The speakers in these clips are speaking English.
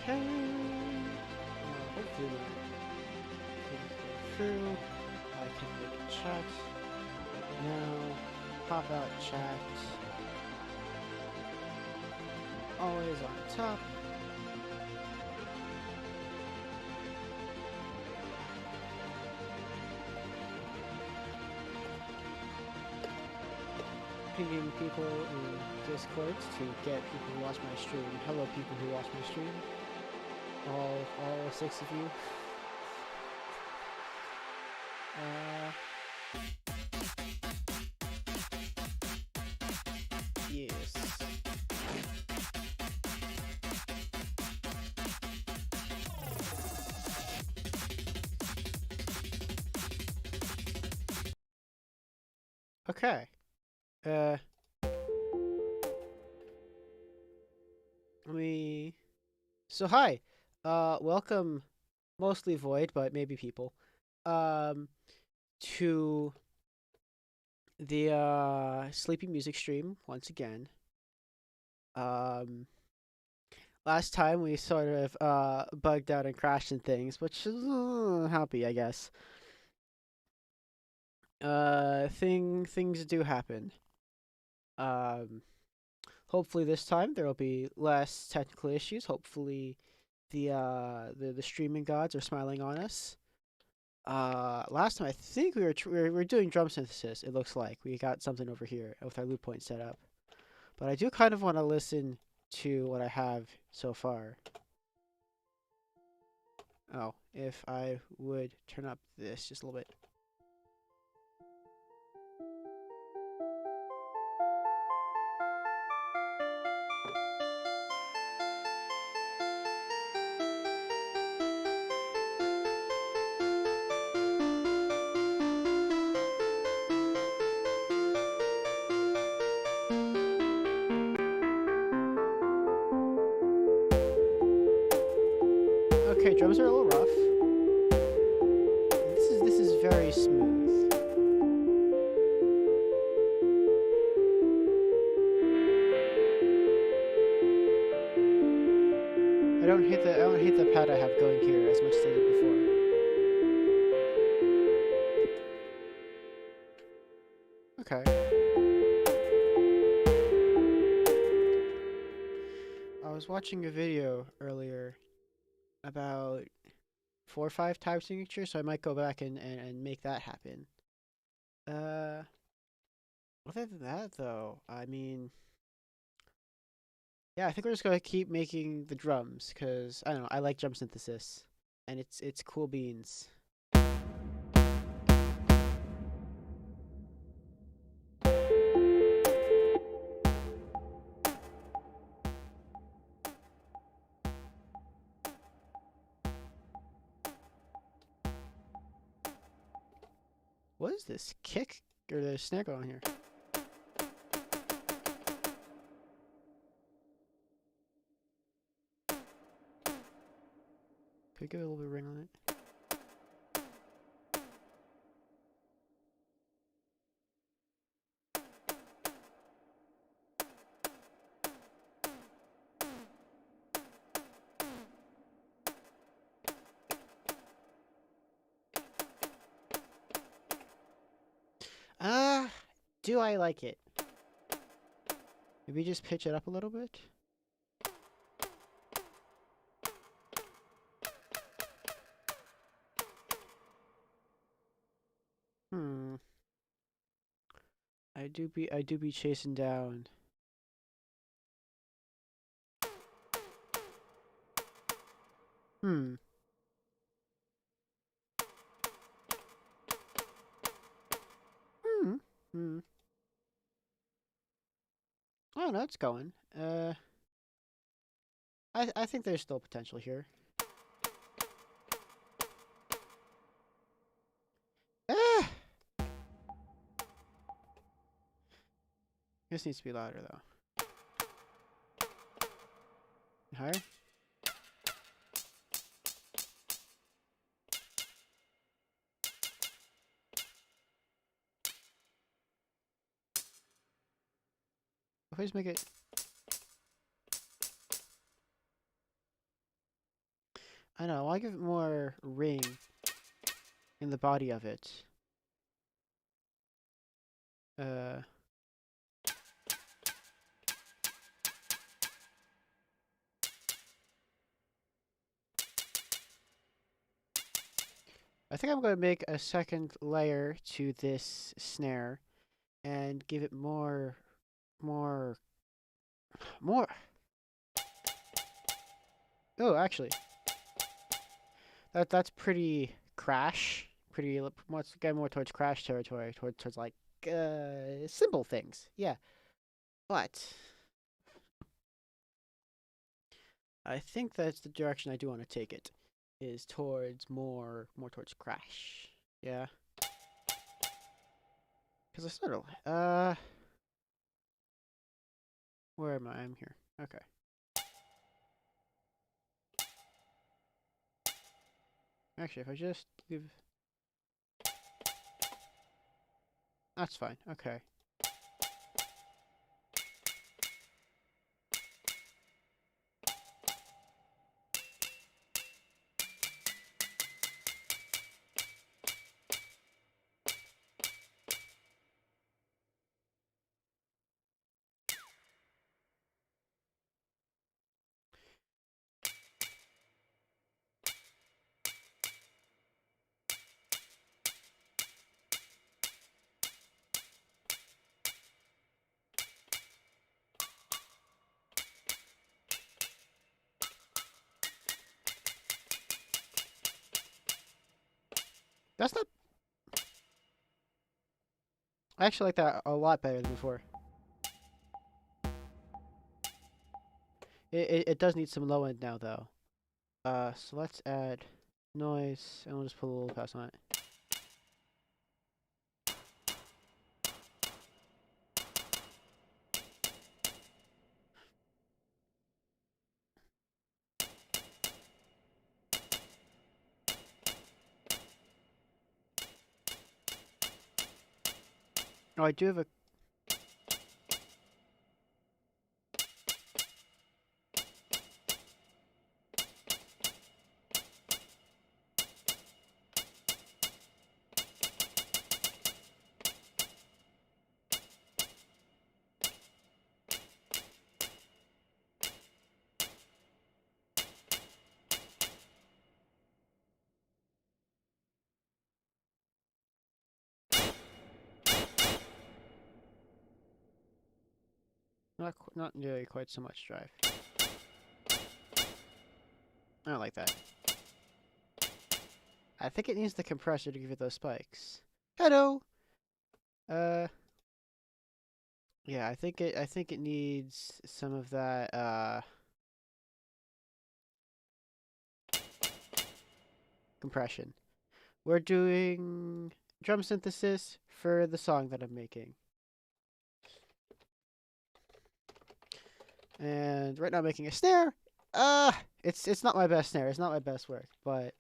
Okay. Hopefully things go through. I can make a chat now. Pop out chat. Always on top. Pinging people in Discord to get people who watch my stream. Hello, people who watch my stream. All 6 of you. Yes. Okay. So hi. Welcome, mostly Void, but maybe people, to the Sleepy Music stream once again. Last time we sort of bugged out and crashed and things, which is happy, I guess. Things do happen. Hopefully this time there will be less technical issues. Hopefully the streaming gods are smiling on us. Last time I think we were doing drum synthesis. It looks like we got something over here with our loop point set up, but I do kind of want to listen to what I have so far. Oh, if I would turn up this just a little bit. Okay, drums are a little rough. This is very smooth. hate the pad I have going here as much as I did before. Okay. I was watching a video earlier about 4 or 5 type signatures, so I might go back and make that happen. Uh, Other than that, though, I mean, yeah, I think we're just gonna keep making the drums, cause I don't know, I like drum synthesis, and it's cool beans. What is this kick or the snare going here? Could we give it a little bit of ring on it? Ah, do I like it? Maybe just pitch it up a little bit? Hmm. I do be chasing down. Hmm. Hmm. Hmm. Oh no, it's going. I think there's still potential here. Ah! This needs to be louder though. Higher? Please make it. I know. I'll give it more ring in the body of it. Uh. I think I'm going to make a second layer to this snare and give it more. Oh, actually, that's pretty crash. Pretty. Let's get more towards crash territory. Towards like simple things. Yeah, but I think that's the direction I do want to take it. Is towards more towards crash. Yeah. Because I sort of where am I? I'm here. Okay. Actually, if I just give, that's fine. Okay. That's not. I actually like that a lot better than before. It does need some low end now though. So let's add noise and we'll just put a little pass on it. Oh, I do have a. Not nearly quite so much drive. I don't like that. I think it needs the compressor to give it those spikes. Hello. Uh. Yeah, I think it needs some of that compression. We're doing drum synthesis for the song that I'm making. And right now I'm making a snare. It's not my best snare. It's not my best work, but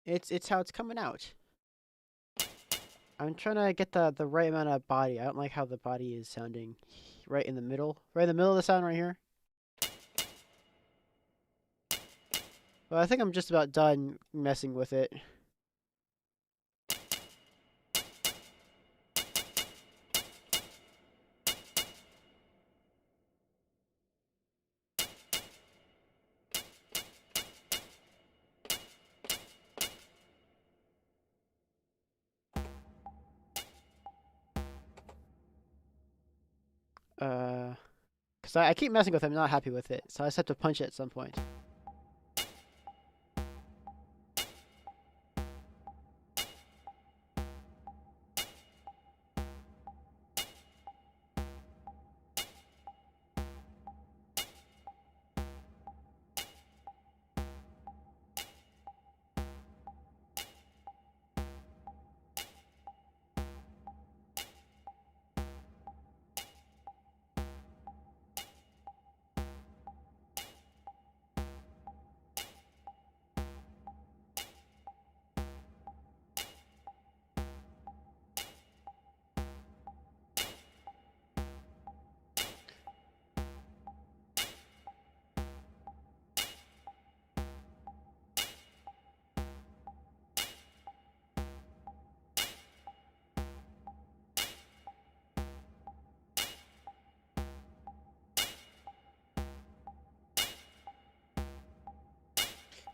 it's how it's coming out. I'm trying to get the right amount of body. I don't like how the body is sounding right in the middle. Right in the middle of the sound right here. Well, I think I'm just about done messing with it. Because I keep messing with it. I'm not happy with it. So I just have to punch it at some point.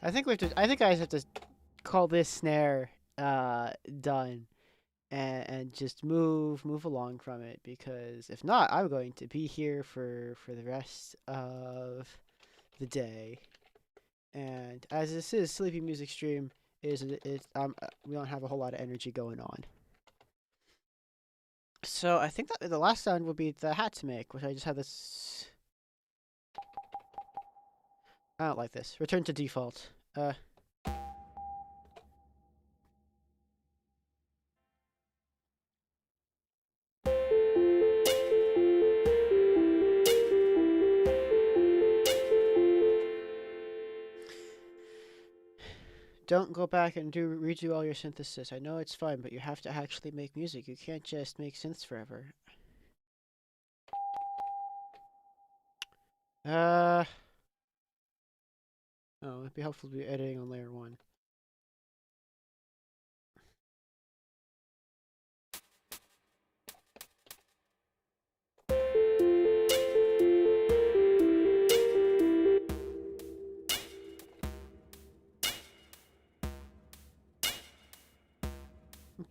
I think we have to. I think I just have to call this snare done and just move along from it, because if not, I'm going to be here for the rest of the day. And as this is sleepy music stream, we don't have a whole lot of energy going on. So I think that the last sound will be the hat to make, which I just have this. I don't like this. Return to default. Don't go back and redo all your synthesis. I know it's fun, but you have to actually make music. You can't just make synths forever. Oh, it'd be helpful to be editing on layer 1.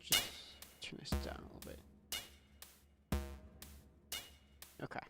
Just turn this down a little bit. Okay.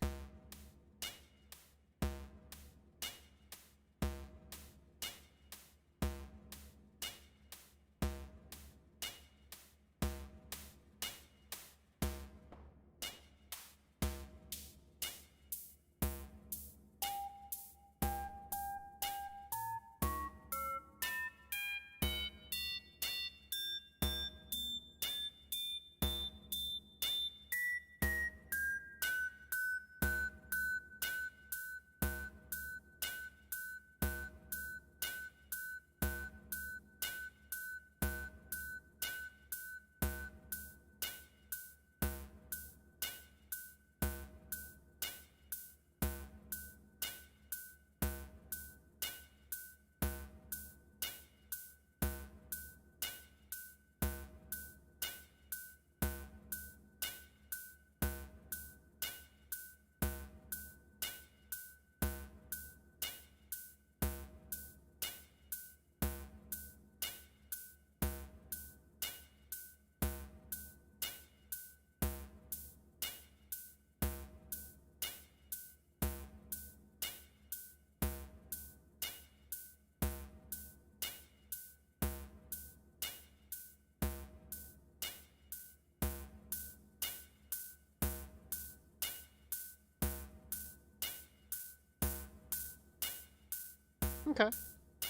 Okay.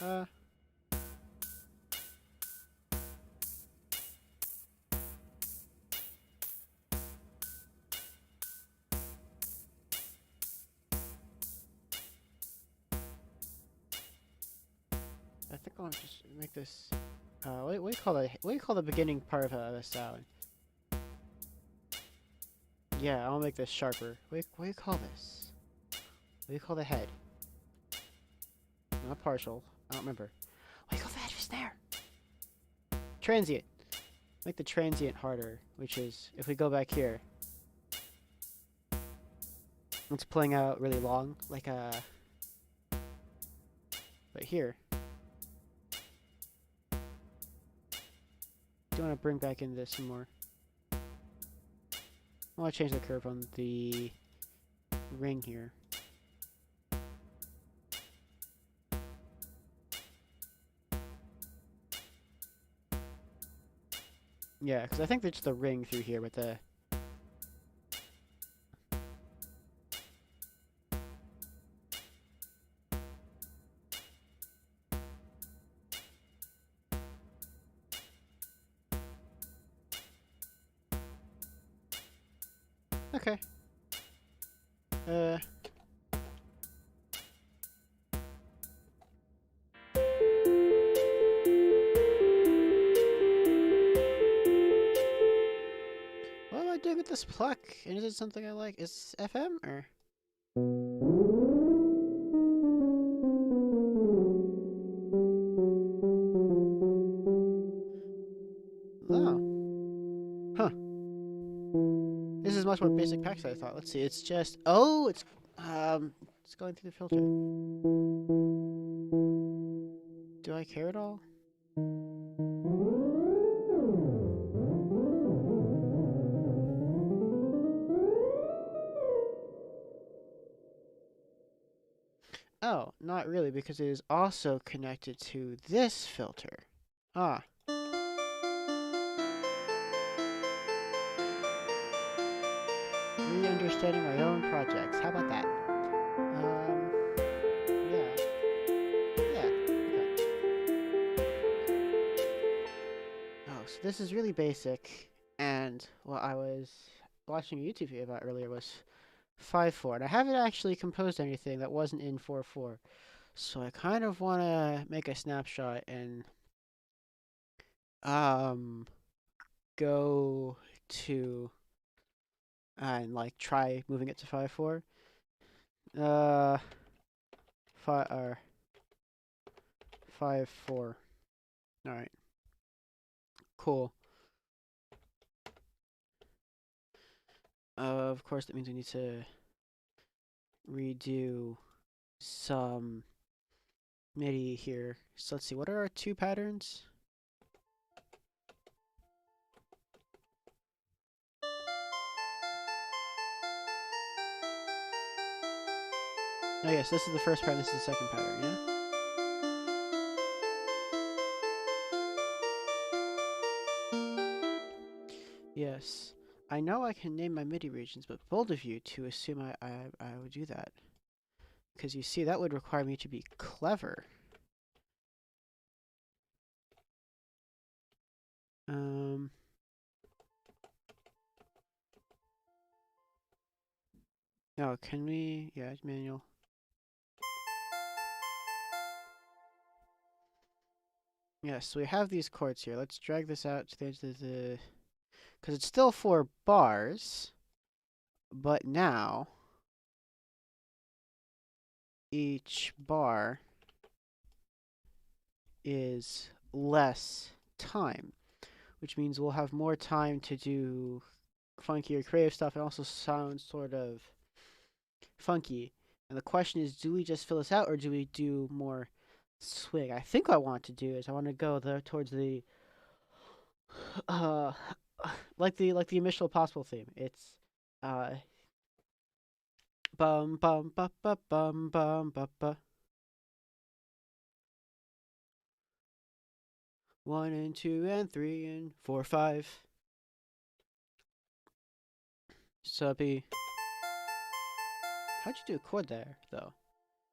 I think I'll just make this. What do you call the what do you call the beginning part of a sound? Yeah, I'll make this sharper. What do you call this? What do you call the head? Not partial. I don't remember. What do you call the head of a snare? Transient. Make the transient harder, which is if we go back here, it's playing out really long, like a. But here, do you want to bring back in this some more? I want to change the curve on the ring here. Yeah, because I think it's the ring through here with the. Okay. What am I doing with this pluck? And is it something I like? Is it FM or? Oh. Huh. This is much more basic packs than I thought. Let's see. It's just. Oh, it's going through the filter. Do I care at all? Oh, not really, because it is also connected to this filter. Ah. Really understanding my own projects. How about that? Yeah. Yeah. Okay. Oh, so this is really basic, and what I was watching a YouTube video about earlier was 5/4, and I haven't actually composed anything that wasn't in 4/4. So I kind of want to make a snapshot and go to and like try moving it to 5/4. Uh, 5/4. All right, cool. Of course, that means we need to redo some MIDI here. So let's see, what are our two patterns? Oh yes, this is the first pattern, this is the second pattern, yeah? Yes. I know I can name my MIDI regions, but bold of you to assume I would do that. Because you see, that would require me to be clever. Oh, can we? Yeah, it's manual. Yes, so we have these chords here. Let's drag this out to the edge of the... Because it's still 4 bars, but now each bar is less time, which means we'll have more time to do funky or creative stuff and also sound sort of funky. And the question is, do we just fill this out or do we do more swing? I think what I want to do is I want to go towards the uh like the initial possible theme. It's uh bum bum ba ba bum bum ba ba. 1 and 2 and 3 and 4 5. So it'd be. How'd you do a chord there though?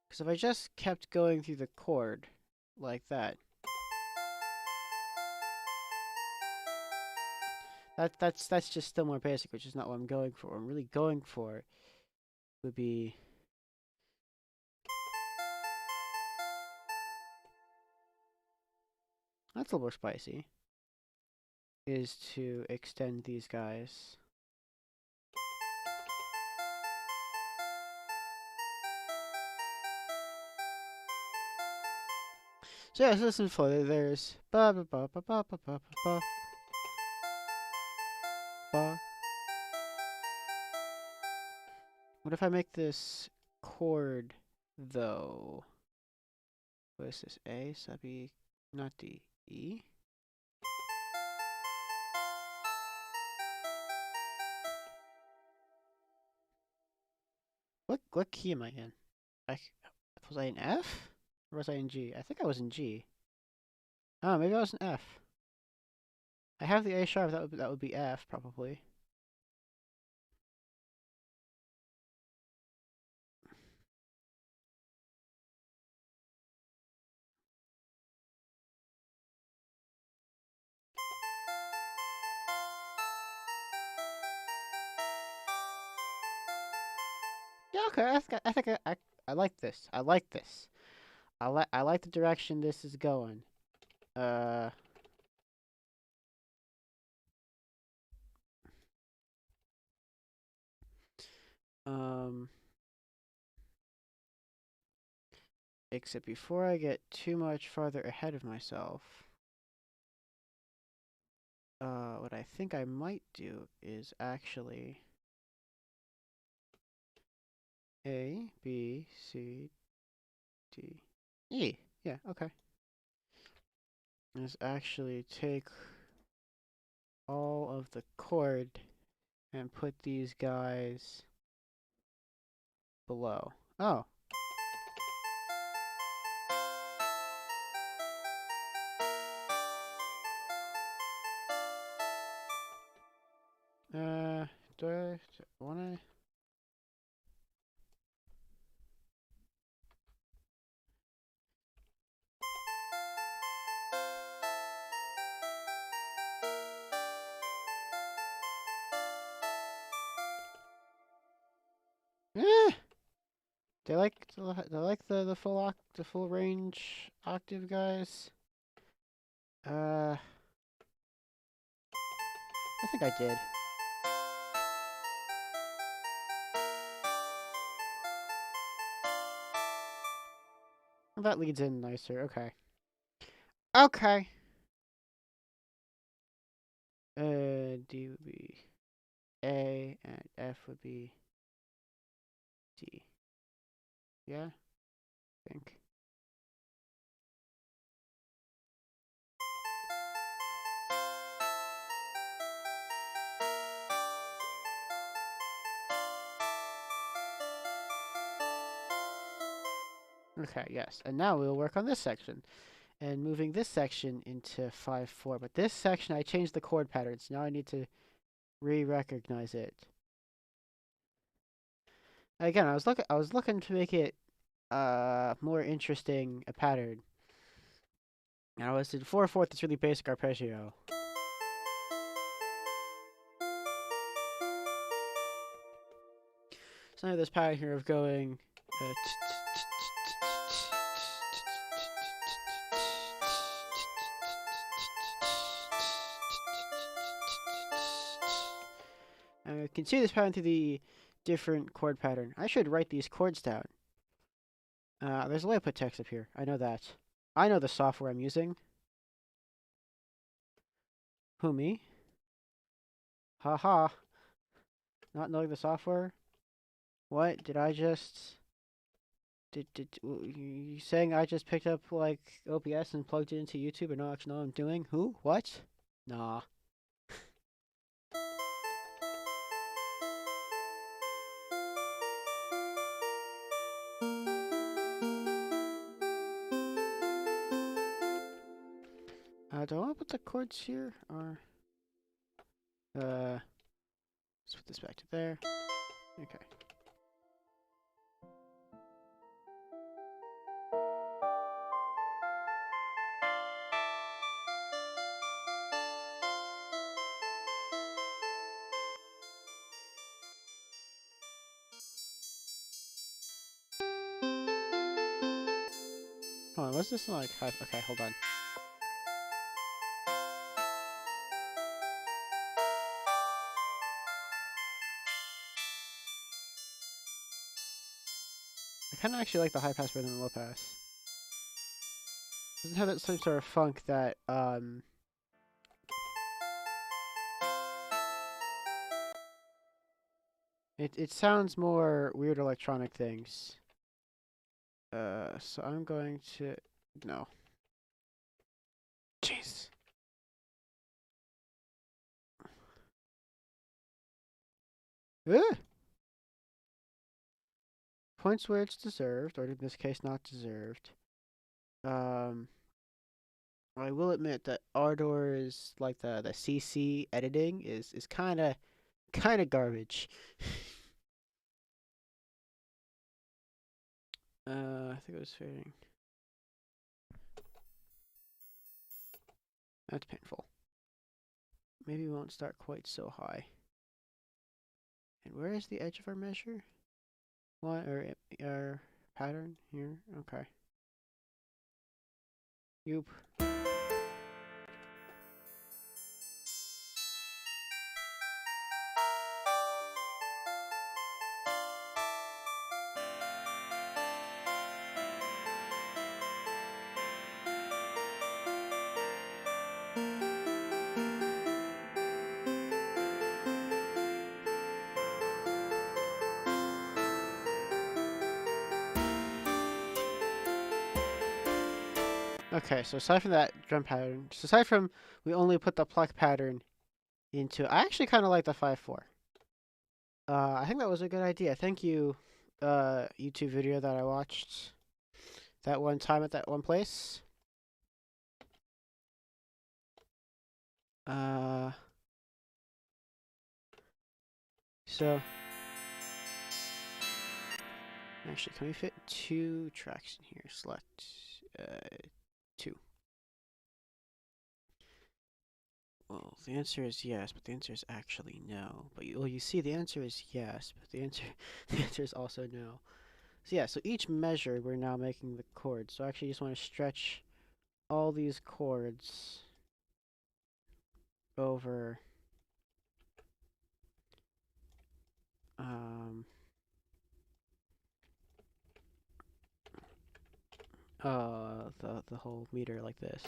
Because if I just kept going through the chord like that, that's just still more basic, which is not what I'm going for. What I'm really going for would be that's a little more spicy. Is to extend these guys. So yeah, so listen for there's ba ba ba ba ba ba ba ba ba. What if I make this chord though? What is this? A? So that'd be not D. E? What key am I in? Was I in F? Or was I in G? I think I was in G. Oh, maybe I was in F. I have the A sharp, that would be F probably. Yeah, okay. I think I like this. I like this. I like the direction this is going. Uh, um, except before I get too much farther ahead of myself, what I think I might do is actually A, B, C, D, E. Yeah, okay. Is actually take all of the chord and put these guys below. Oh. Do I want to? They like the full range octave guys? I think I did. That leads in nicer. Okay. Okay. D would be A and F would be D. Yeah, I think. Okay, yes. And now we'll work on this section. And moving this section into 5/4. But this section I changed the chord patterns. Now I need to re-recognize it. Again, I was looking to make it more interesting a pattern. And I was in 4/4, it's really basic arpeggio. So I have this pattern here of going and we can see this pattern through the different chord pattern. I should write these chords down. There's a way to put text up here. I know that. I know the software I'm using. Who, me? Haha. Not knowing the software? What? Did I just... Did you saying I just picked up, like, OBS and plugged it into YouTube and not actually know what I'm doing? Who? What? Nah. Do I want to put the chords here? Or... let's put this back to there. Okay. Was this like high? Okay, hold on. I kind of actually like the high pass better than the low pass. Doesn't have that same sort of funk that It sounds more weird electronic things. So I'm going to no. Jeez. Ugh! Points where it's deserved, or in this case, not deserved. I will admit that Ardor's like the CC editing is kind of garbage. I think it was fading. That's painful. Maybe we won't start quite so high. And where is the edge of our measure? What or our pattern here? Okay. Yoop. Okay, so aside from that drum pattern, so aside from we only put the pluck pattern into, I actually kind of like the 5/4. I think that was a good idea. Thank you, YouTube video that I watched that one time at that one place. So actually, can we fit 2 tracks in here? Select 2. Well, the answer is yes, but the answer is actually no. But you see, the answer is yes, but the answer the answer is also no. So yeah, so each measure we're now making the chords. So I actually just want to stretch all these chords over the whole meter like this.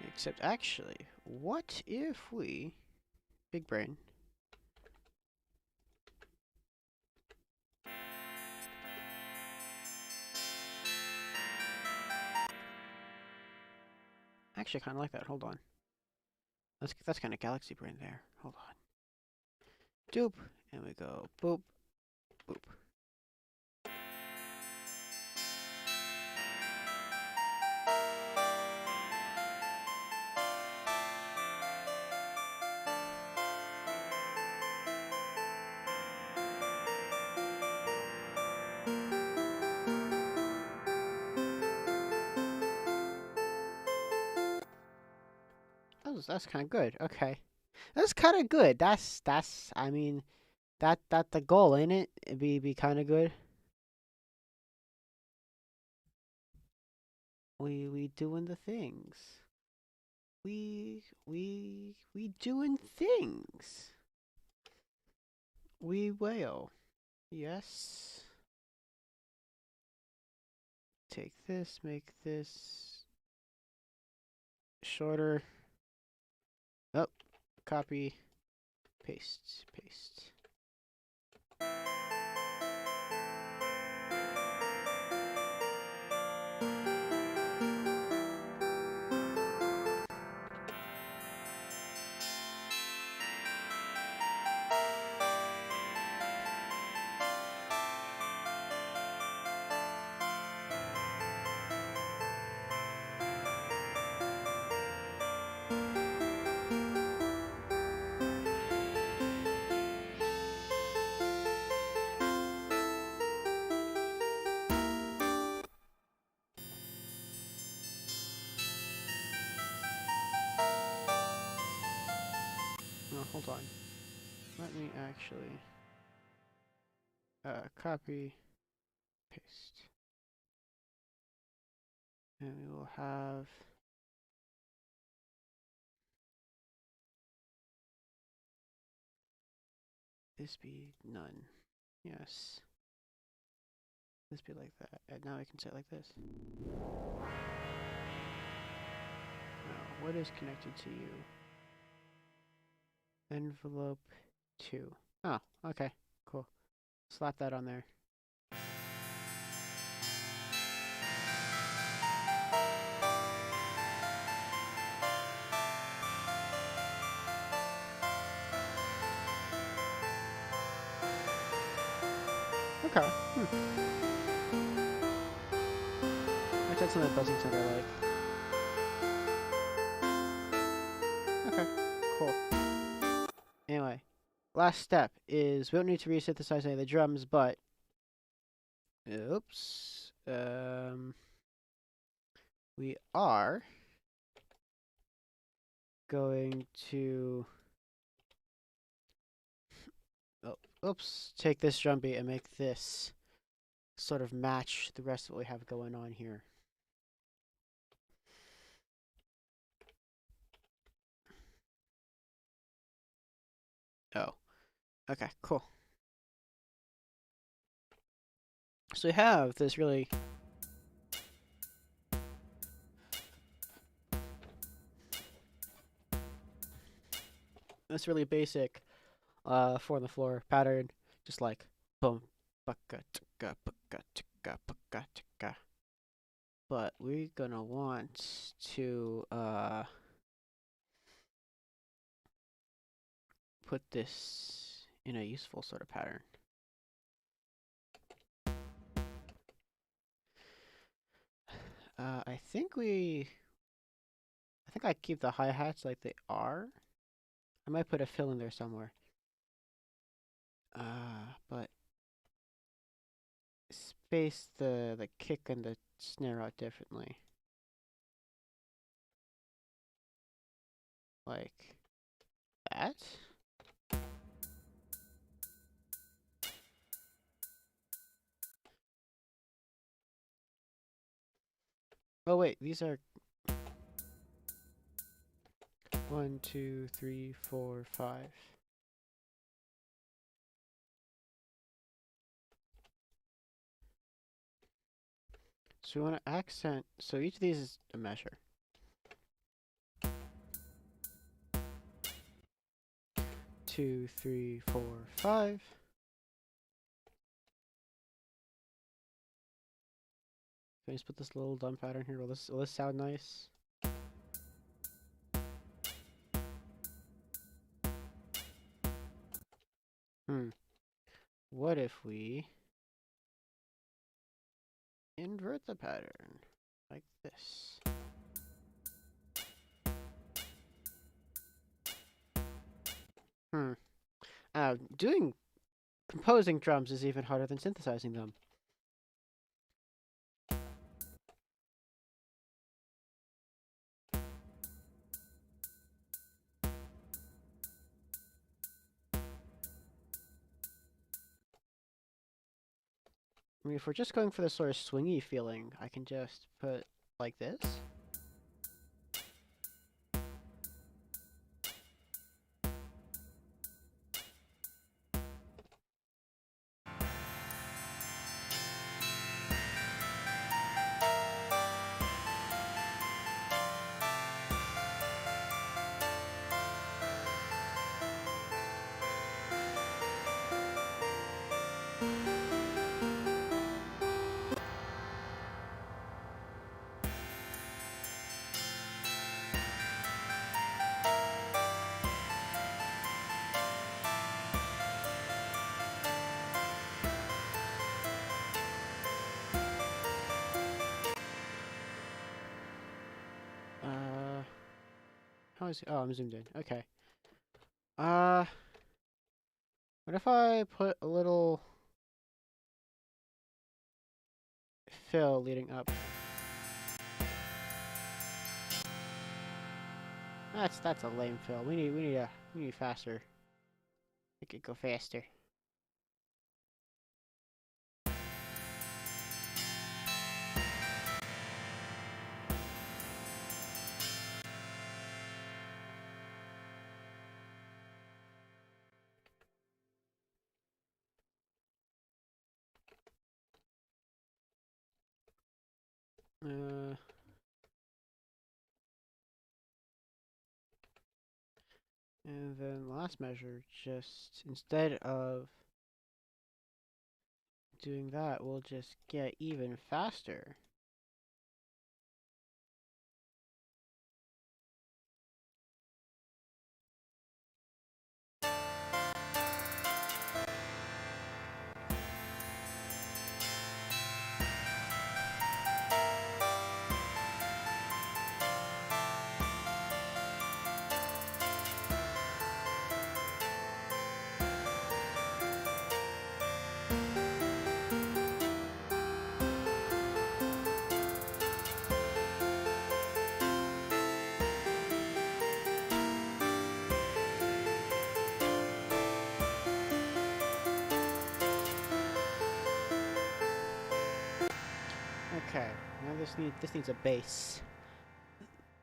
Except actually, what if we big brain actually kind of like that. Hold on. That's kind of galaxy brain there. Hold on. Doop, and we go boop, boop. That's kind of good. Okay, that's kind of good. That's I mean, that the goal, ain't it? It'd be kind of good. We doing the things. We doing things. We will. Yes. Take this, make this shorter. Oh, copy, paste, paste. No, hold on. Let me actually. copy, paste. And we will have this be none. Yes. This be like that. And now I can say it like this. Now, what is connected to you? Envelope 2. Oh, okay. Cool. Slap that on there. Okay. That's something that doesn't sound I like. Okay. Cool. Anyway, last step is we don't need to resynthesize any of the drums, but oops. We are going to take this drum beat and make this sort of match the rest of what we have going on here. Oh, okay, cool. So we have this really basic 4 on the floor pattern, just like boom, baka tika baka tika baka tika. But we're gonna want to put this in a useful sort of pattern. I think I keep the hi-hats like they are. I might put a fill in there somewhere. But space the kick and the snare out differently. Like that. Oh wait, these are 1, 2, 3, 4, 5. So we want to accent, so each of these is a measure. 2, 3, 4, 5. Can I just put this little dumb pattern here? Will this sound nice? What if we invert the pattern like this? Composing drums is even harder than synthesizing them. I mean, if we're just going for this sort of swingy feeling, I can just put like this. How is it? Oh, I'm zoomed in. Okay. What if I put a little fill leading up? That's a lame fill. We need faster. Make it go faster. And then last measure, just instead of doing that, we'll just get even faster. Okay, now this needs a bass.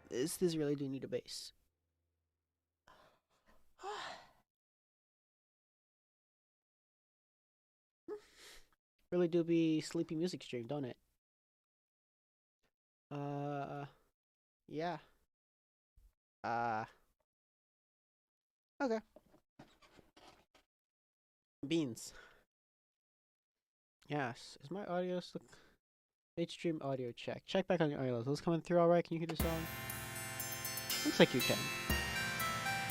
This really do need a bass. Really do be sleepy music stream, don't it? Yeah. Okay. Beans. Yes. Is my audio still? H-stream audio check. Check back on your audio. Is this coming through alright? Can you hear the song? Looks like you can.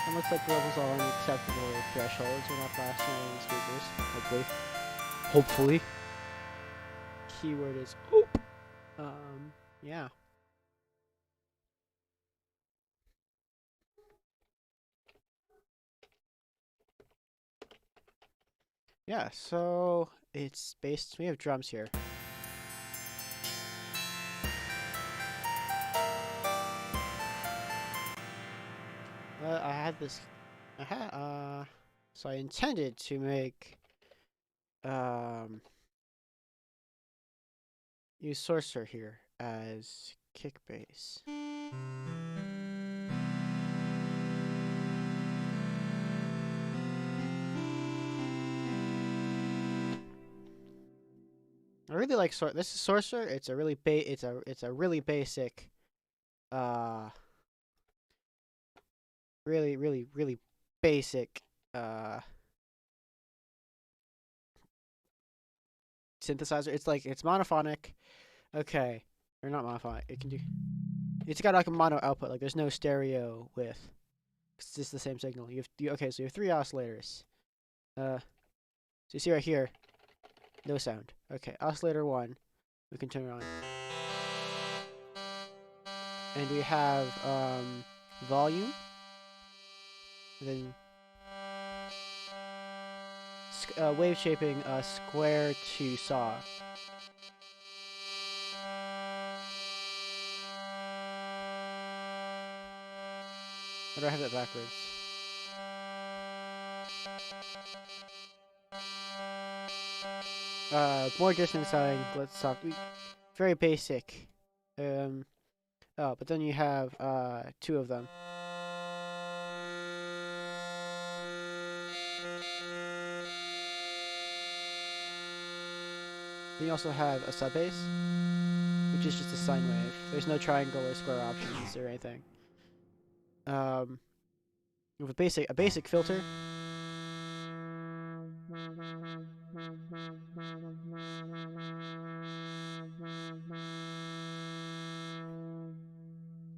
It looks like the levels are on acceptable thresholds. We're not blasting any speakers. Hopefully. Hopefully. Keyword is hope. Yeah. Yeah, so it's based, we have drums here. I had this, so I intended to make, use Sorcerer here as kick bass. I really like this is Sorcerer. It's a really it's a really basic, really basic, synthesizer. It's monophonic. Okay, or not monophonic. It can do. It's got like a mono output. Like there's no stereo with. It's just the same signal. Okay, so you have 3 oscillators. So you see right here, no sound. Okay, oscillator 1, we can turn it on. And we have volume. And then wave shaping square to saw. How do I have that backwards? More distance sounding. Let's talk. Very basic. Oh, but then you have 2 of them. Then you also have a sub bass, which is just a sine wave. There's no triangle or square options or anything. With a basic filter.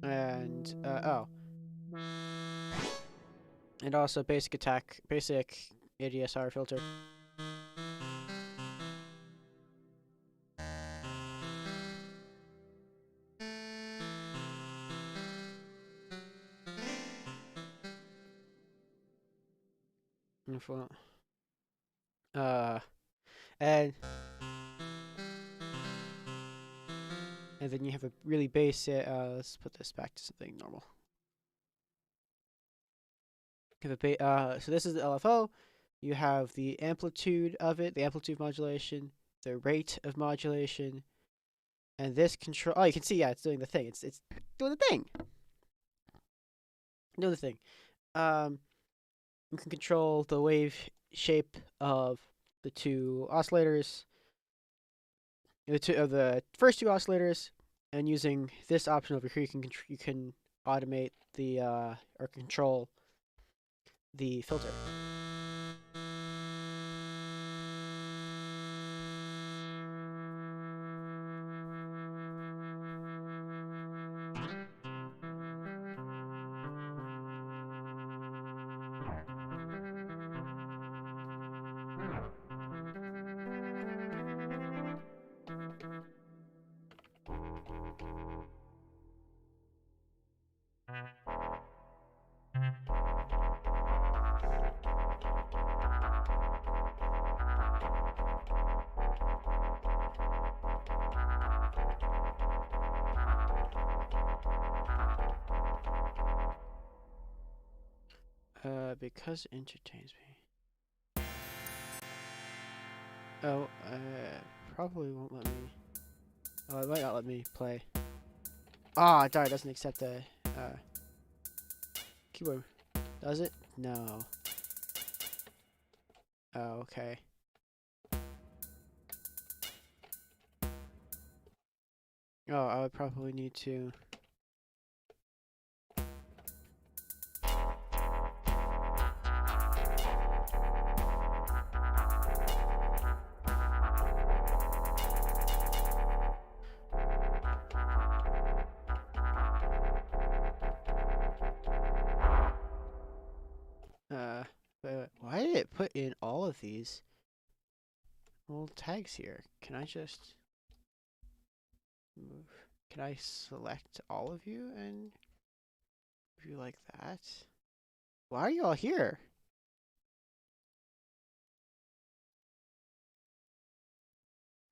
And and also basic ADSR filter. And then you have a really basic. Let's put this back to something normal. You have so this is the LFO. You have the amplitude of it, the amplitude modulation, the rate of modulation, and this control. Oh, you can see, yeah, it's doing the thing. It's doing the thing. Doing the thing. You can control the wave shape of the 2 oscillators. The first 2 oscillators, And using this option over here, you can automate the or control the filter. Because it entertains me. Oh, probably won't let me. Oh, it might not let me play. Ah, darn, it doesn't accept the keyboard. Does it? No. Oh, okay. Oh, I would probably need to. Why did it put in all of these little tags here? Can I just move? Can I select all of you and move you like that? Why are you all here?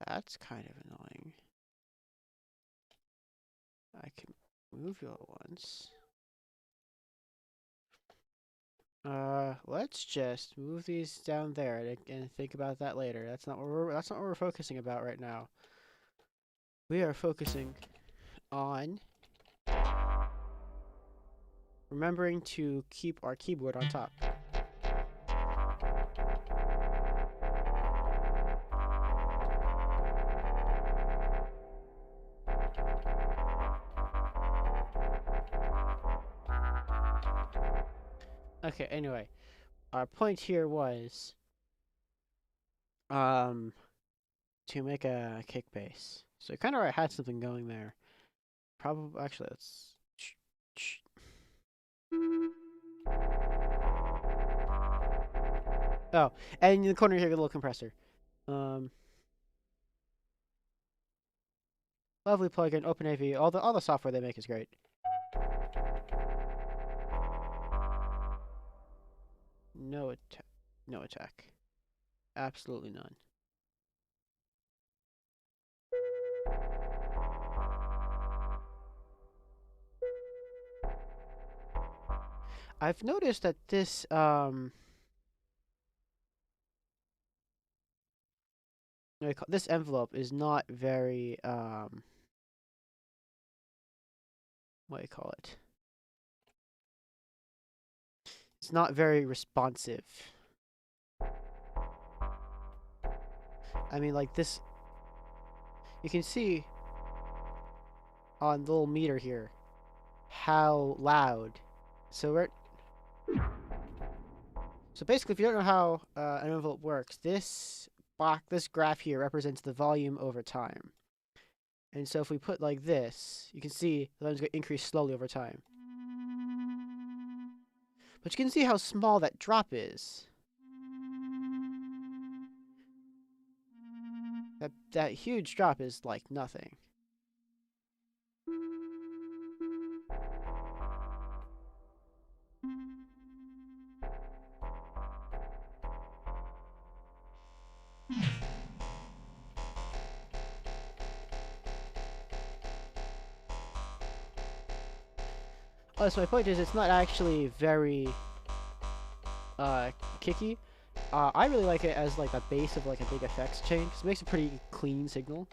That's kind of annoying. I can move you all at once. Let's just move these down there and think about that later. That's not what we're focusing about right now. We are focusing on remembering to keep our keyboard on top. Okay, anyway, our point here was to make a kick bass. So kind of already had something going there. Probably actually let's Oh, and in the corner here, a little compressor. Lovely plugin, OpenAV. All the software they make is great. No attack. Absolutely none. I've noticed that this this envelope is not very what do you call it? It's not very responsive. I mean, like this, you can see on the little meter here how loud. So basically, if you don't know how an envelope works, this graph here represents the volume over time. And so if we put like this, you can see the volume's going to increase slowly over time. But you can see how small that drop is. That huge drop is like nothing. Oh, so my point is, it's not actually very kicky. I really like it as like a base of like a big effects chain, because it makes a pretty clean signal.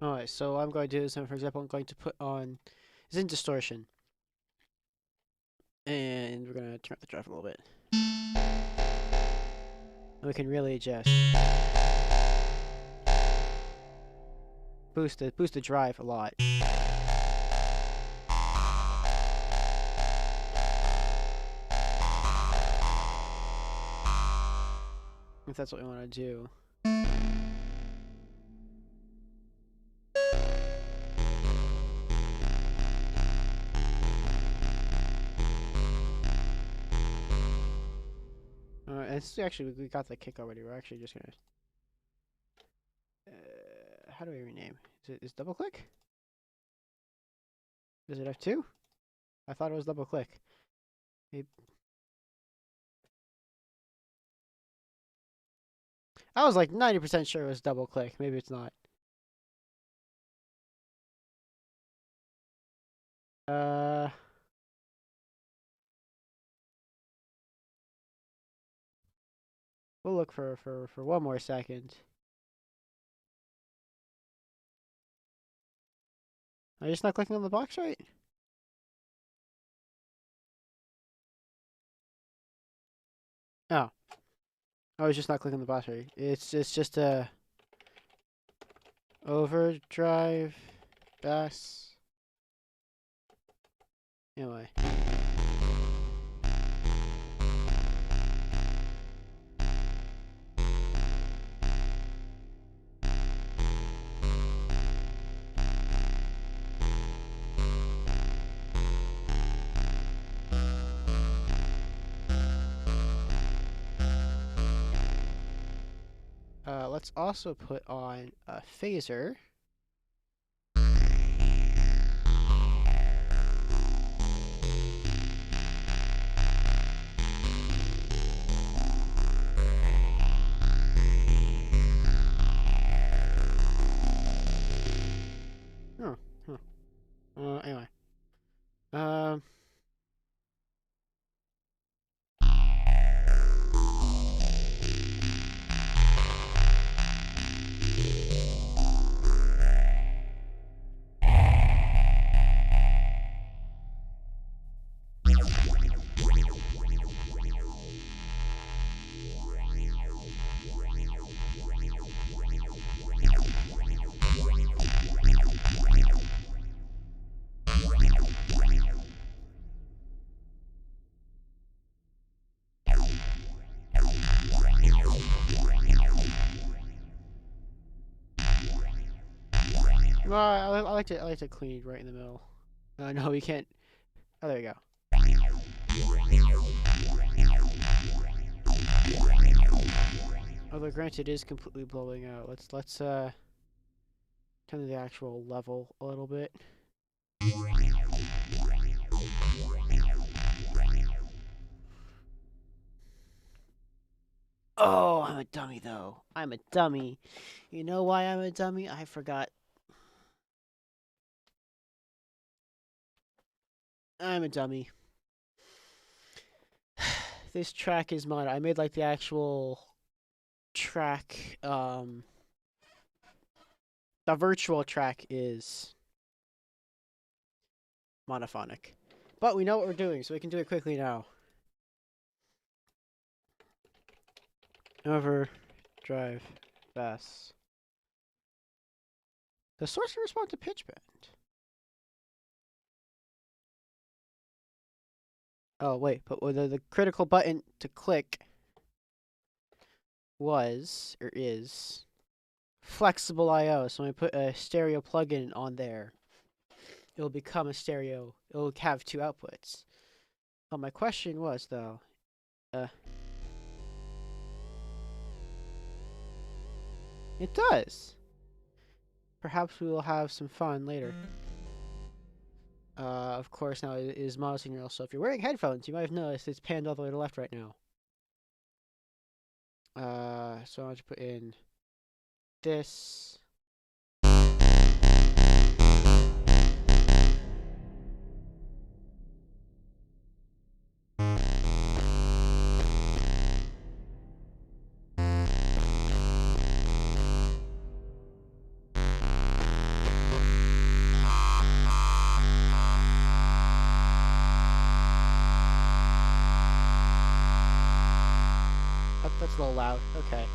Alright, so I'm going to do this, and for example, I'm going to put on Zen Distortion. And we're going to turn up the drive a little bit. And we can really just boost the drive a lot. If that's what we want to do. It's actually, we got the kick already. We're actually just gonna. How do we rename? Is double click? Does it have two? I thought it was double click. Maybe. I was like 90% sure it was double click. Maybe it's not. We'll look for one more second. Are you just not clicking on the box right? Oh. I was just not clicking the box right. It's just a overdrive bass. Anyway. Let's also put on a phaser. Oh, huh. Anyway. No, I like to clean right in the middle. No, we can't. Oh, there you go. Although granted, it is completely blowing out. Let's turn the actual level a little bit. Oh, I'm a dummy though. I'm a dummy. You know why I'm a dummy? I forgot. I'm a dummy. This track is mine. I made like the actual track. The virtual track is monophonic. But we know what we're doing, so we can do it quickly now. Overdrive bass. The source can respond to pitch bend. Oh wait, but the critical button to click was or is flexible I/O. So when I put a stereo plugin on there, it'll become a stereo. It'll have two outputs. My question was though, it does. Perhaps we will have some fun later. Of course, now it is mono signal, so if you're wearing headphones, you might have noticed it's panned all the way to the left right now. So I want to put in this. that's a little loud. Okay.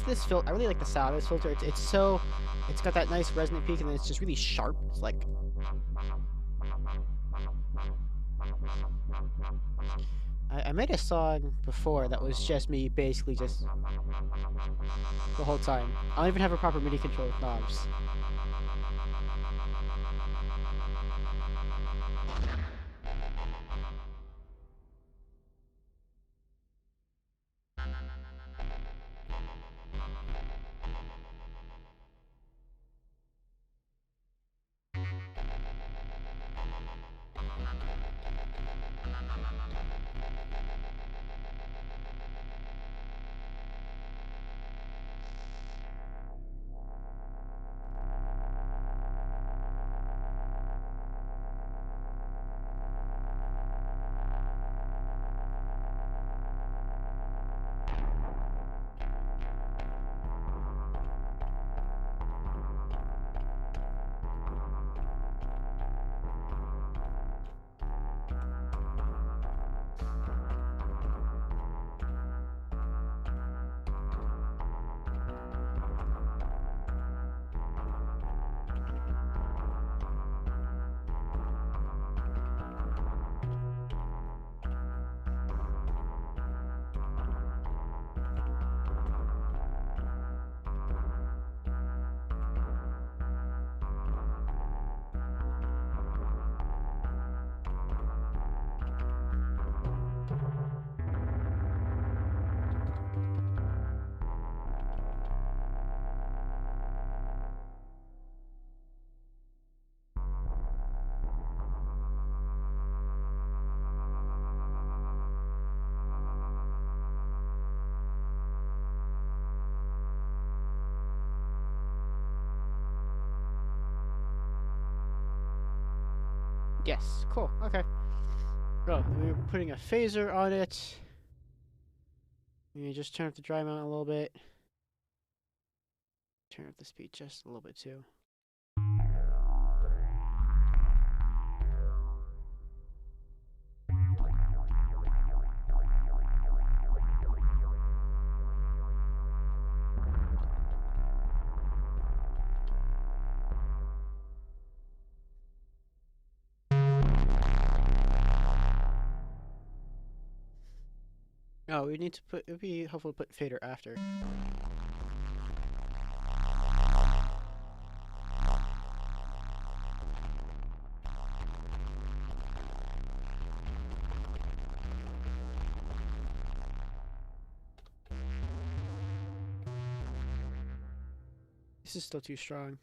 This filter, I really like the sound of this filter. It's got that nice resonant peak, and then it's just really sharp. It's like, I made a song before that was just me, basically just the whole time. I don't even have a proper MIDI control with knobs. Yes, cool. Okay. Oh, we're putting a phaser on it. You just turn up the dry mount a little bit. Turn up the speed just a little bit too. Oh, we need to put. It would be helpful to put fader after. This is still too strong.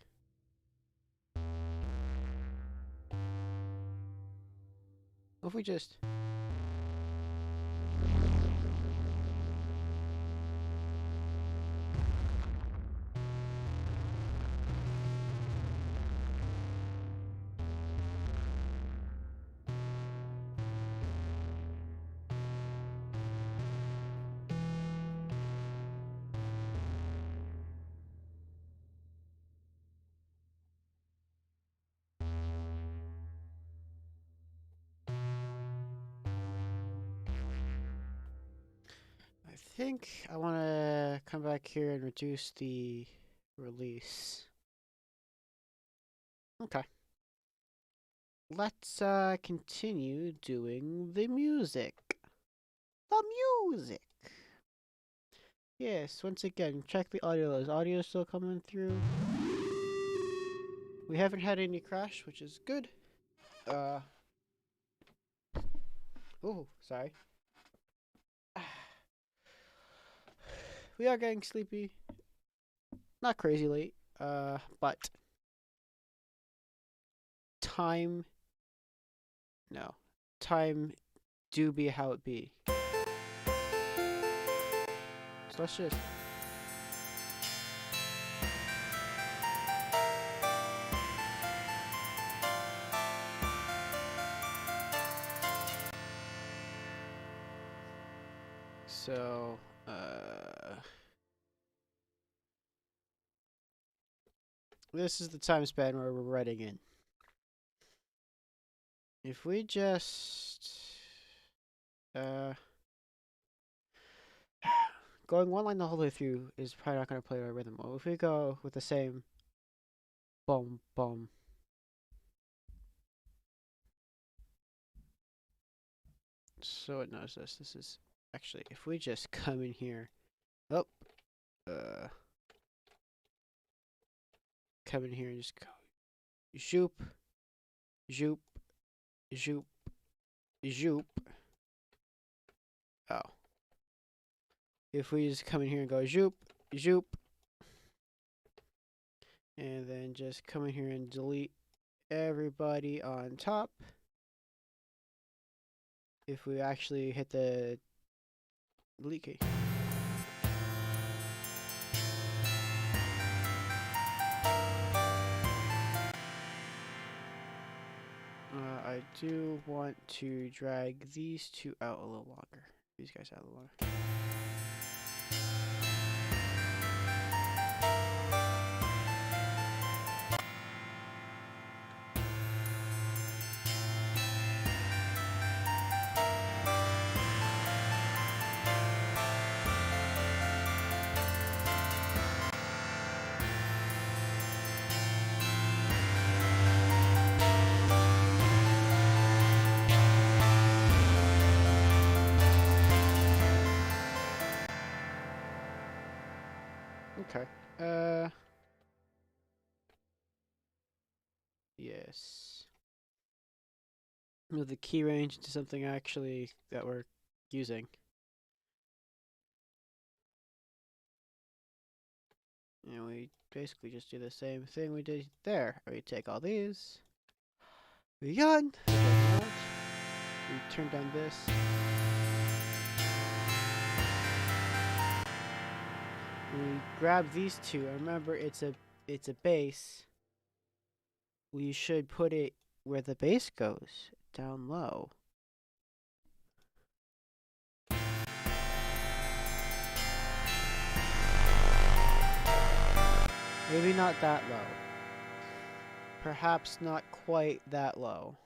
What if we just... I think I want to come back here and reduce the release. Okay. Let's continue doing the music. The music! Yes, once again, check the audio. Is audio still coming through? We haven't had any crash, which is good. Oh, sorry. We are getting sleepy. Not crazy late, but time do be how it be. So let's just... So, this is the time span where we're writing in. If we just, going one line the whole way through is probably not going to play our rhythm well. If we go with the same boom, boom, so it knows this. This is actually, if we just come in here, come in here and just go, zoop, zoop, zoop, zoop. Oh. If we just come in here and go zoop, zoop, and then just come in here and delete everybody on top. If we actually hit the delete key. I do want to drag these two out a little longer. These guys out a little longer. Okay. Yes. Move the key range to something actually that we're using. And we basically just do the same thing we did there. We take all these. We turn down this. We grab these two. Remember, it's a bass. We should put it where the bass goes, down low. Maybe not that low. Perhaps not quite that low.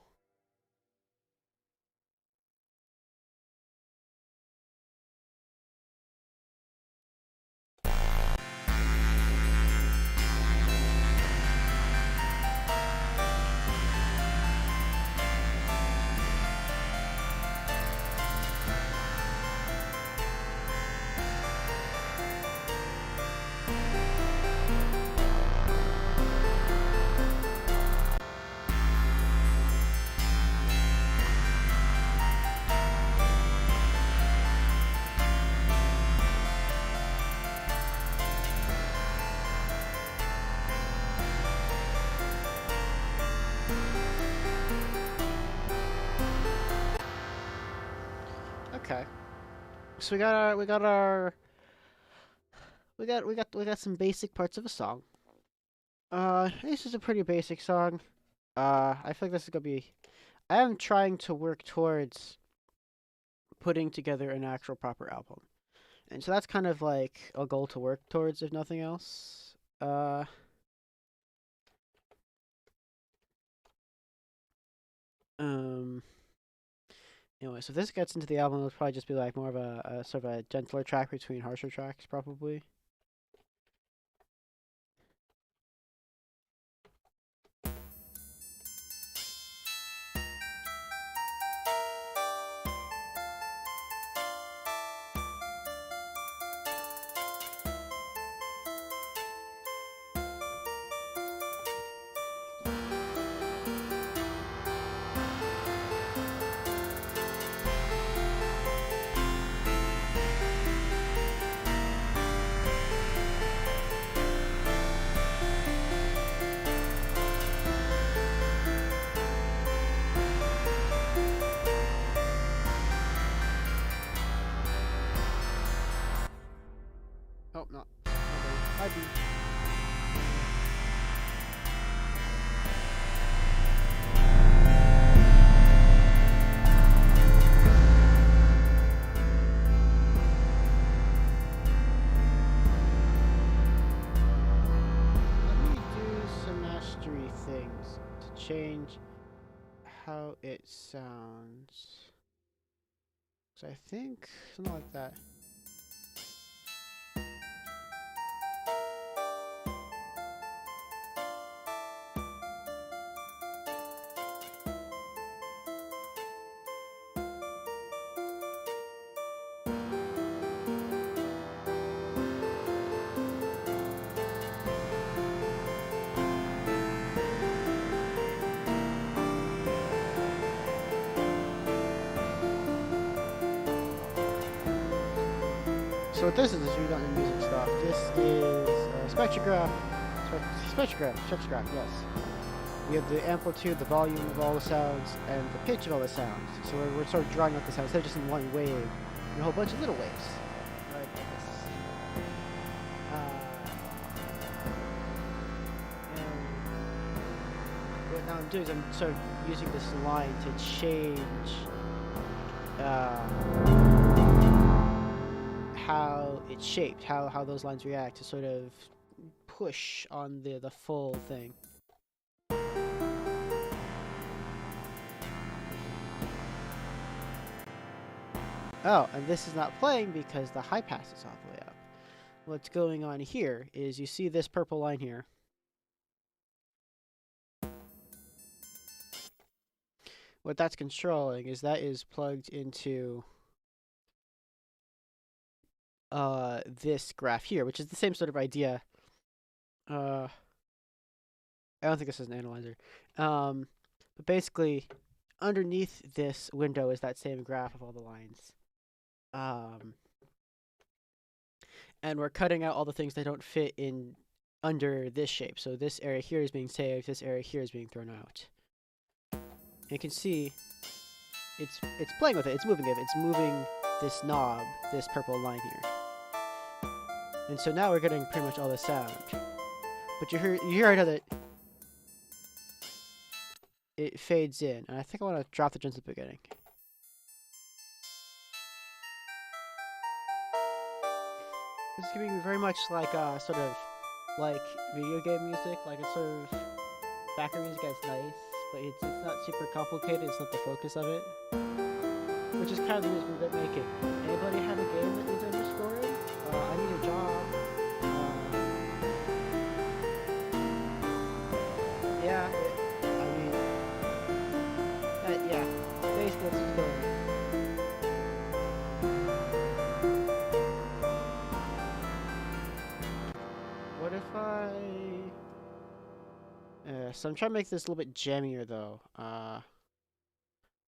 Okay. So we got some basic parts of a song. This is a pretty basic song. I feel like this is gonna be. I am trying to work towards putting together an actual proper album, and so that's kind of like a goal to work towards, if nothing else. Anyway, so if this gets into the album, it'll probably just be like more of a sort of a gentler track between harsher tracks, probably. how it sounds. So I think something like that. So what this is you're not in music stuff. This is spectrograph. Spectrograph, yes. We have the amplitude, the volume of all the sounds, and the pitch of all the sounds. So we're sort of drawing out the sounds, instead of just in one wave, in a whole bunch of little waves. Right, like this. And what now I'm doing is I'm sort of using this line to change how it's shaped, how those lines react to sort of push on the full thing. Oh, and this is not playing because the high pass is all the way up. What's going on here is you see this purple line here. What that's controlling is that is plugged into this graph here, which is the same sort of idea. I don't think this is an analyzer. But basically, underneath this window is that same graph of all the lines. And we're cutting out all the things that don't fit in under this shape. So this area here is being saved, this area here is being thrown out. And you can see it's playing with it, it's moving it, it's moving this knob, this purple line here. And so now we're getting pretty much all the sound. But you hear I know that it fades in, and I think I want to drop the drums at the beginning. This is giving me very much like sort of like video game music, like it's sort of background music that's nice, but it's not super complicated, it's not the focus of it. Which is kind of the music we're making. Anybody have a game that needs underscoring? I need a job. Yeah, yeah, Facebook's is going. What if so I'm trying to make this a little bit jammier though.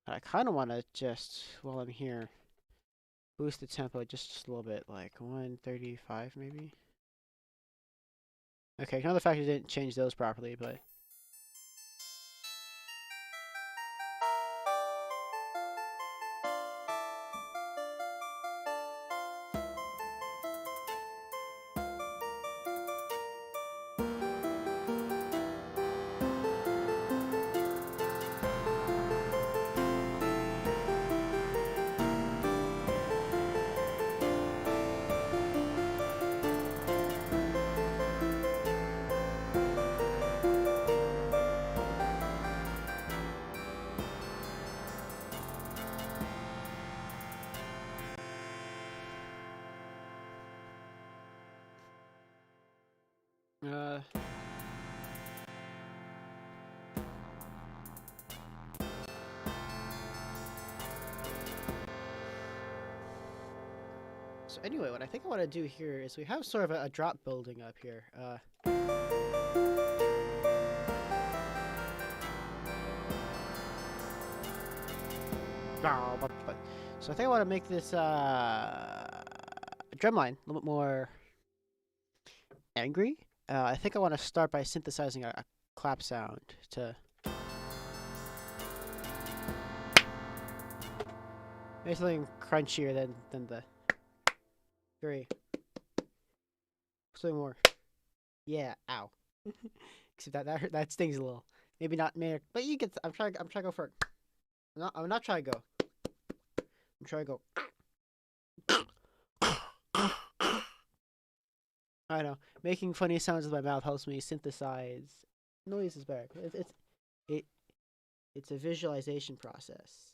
I kind of want to just, while I'm here, boost the tempo just a little bit, like 135 maybe. Okay, ignore the fact I didn't change those properly, but so anyway, what I think I want to do here is we have sort of a drop building up here. So I think I want to make this drumline a little bit more angry. I think I want to start by synthesizing a clap sound to make something crunchier than the three. Something more. Yeah, ow. Except that stings a little. Maybe not me, but you get. I'm trying to go for it. I'm not trying to go. I'm trying to go. I know. Making funny sounds with my mouth helps me synthesize. Noise is better. It's a visualization process.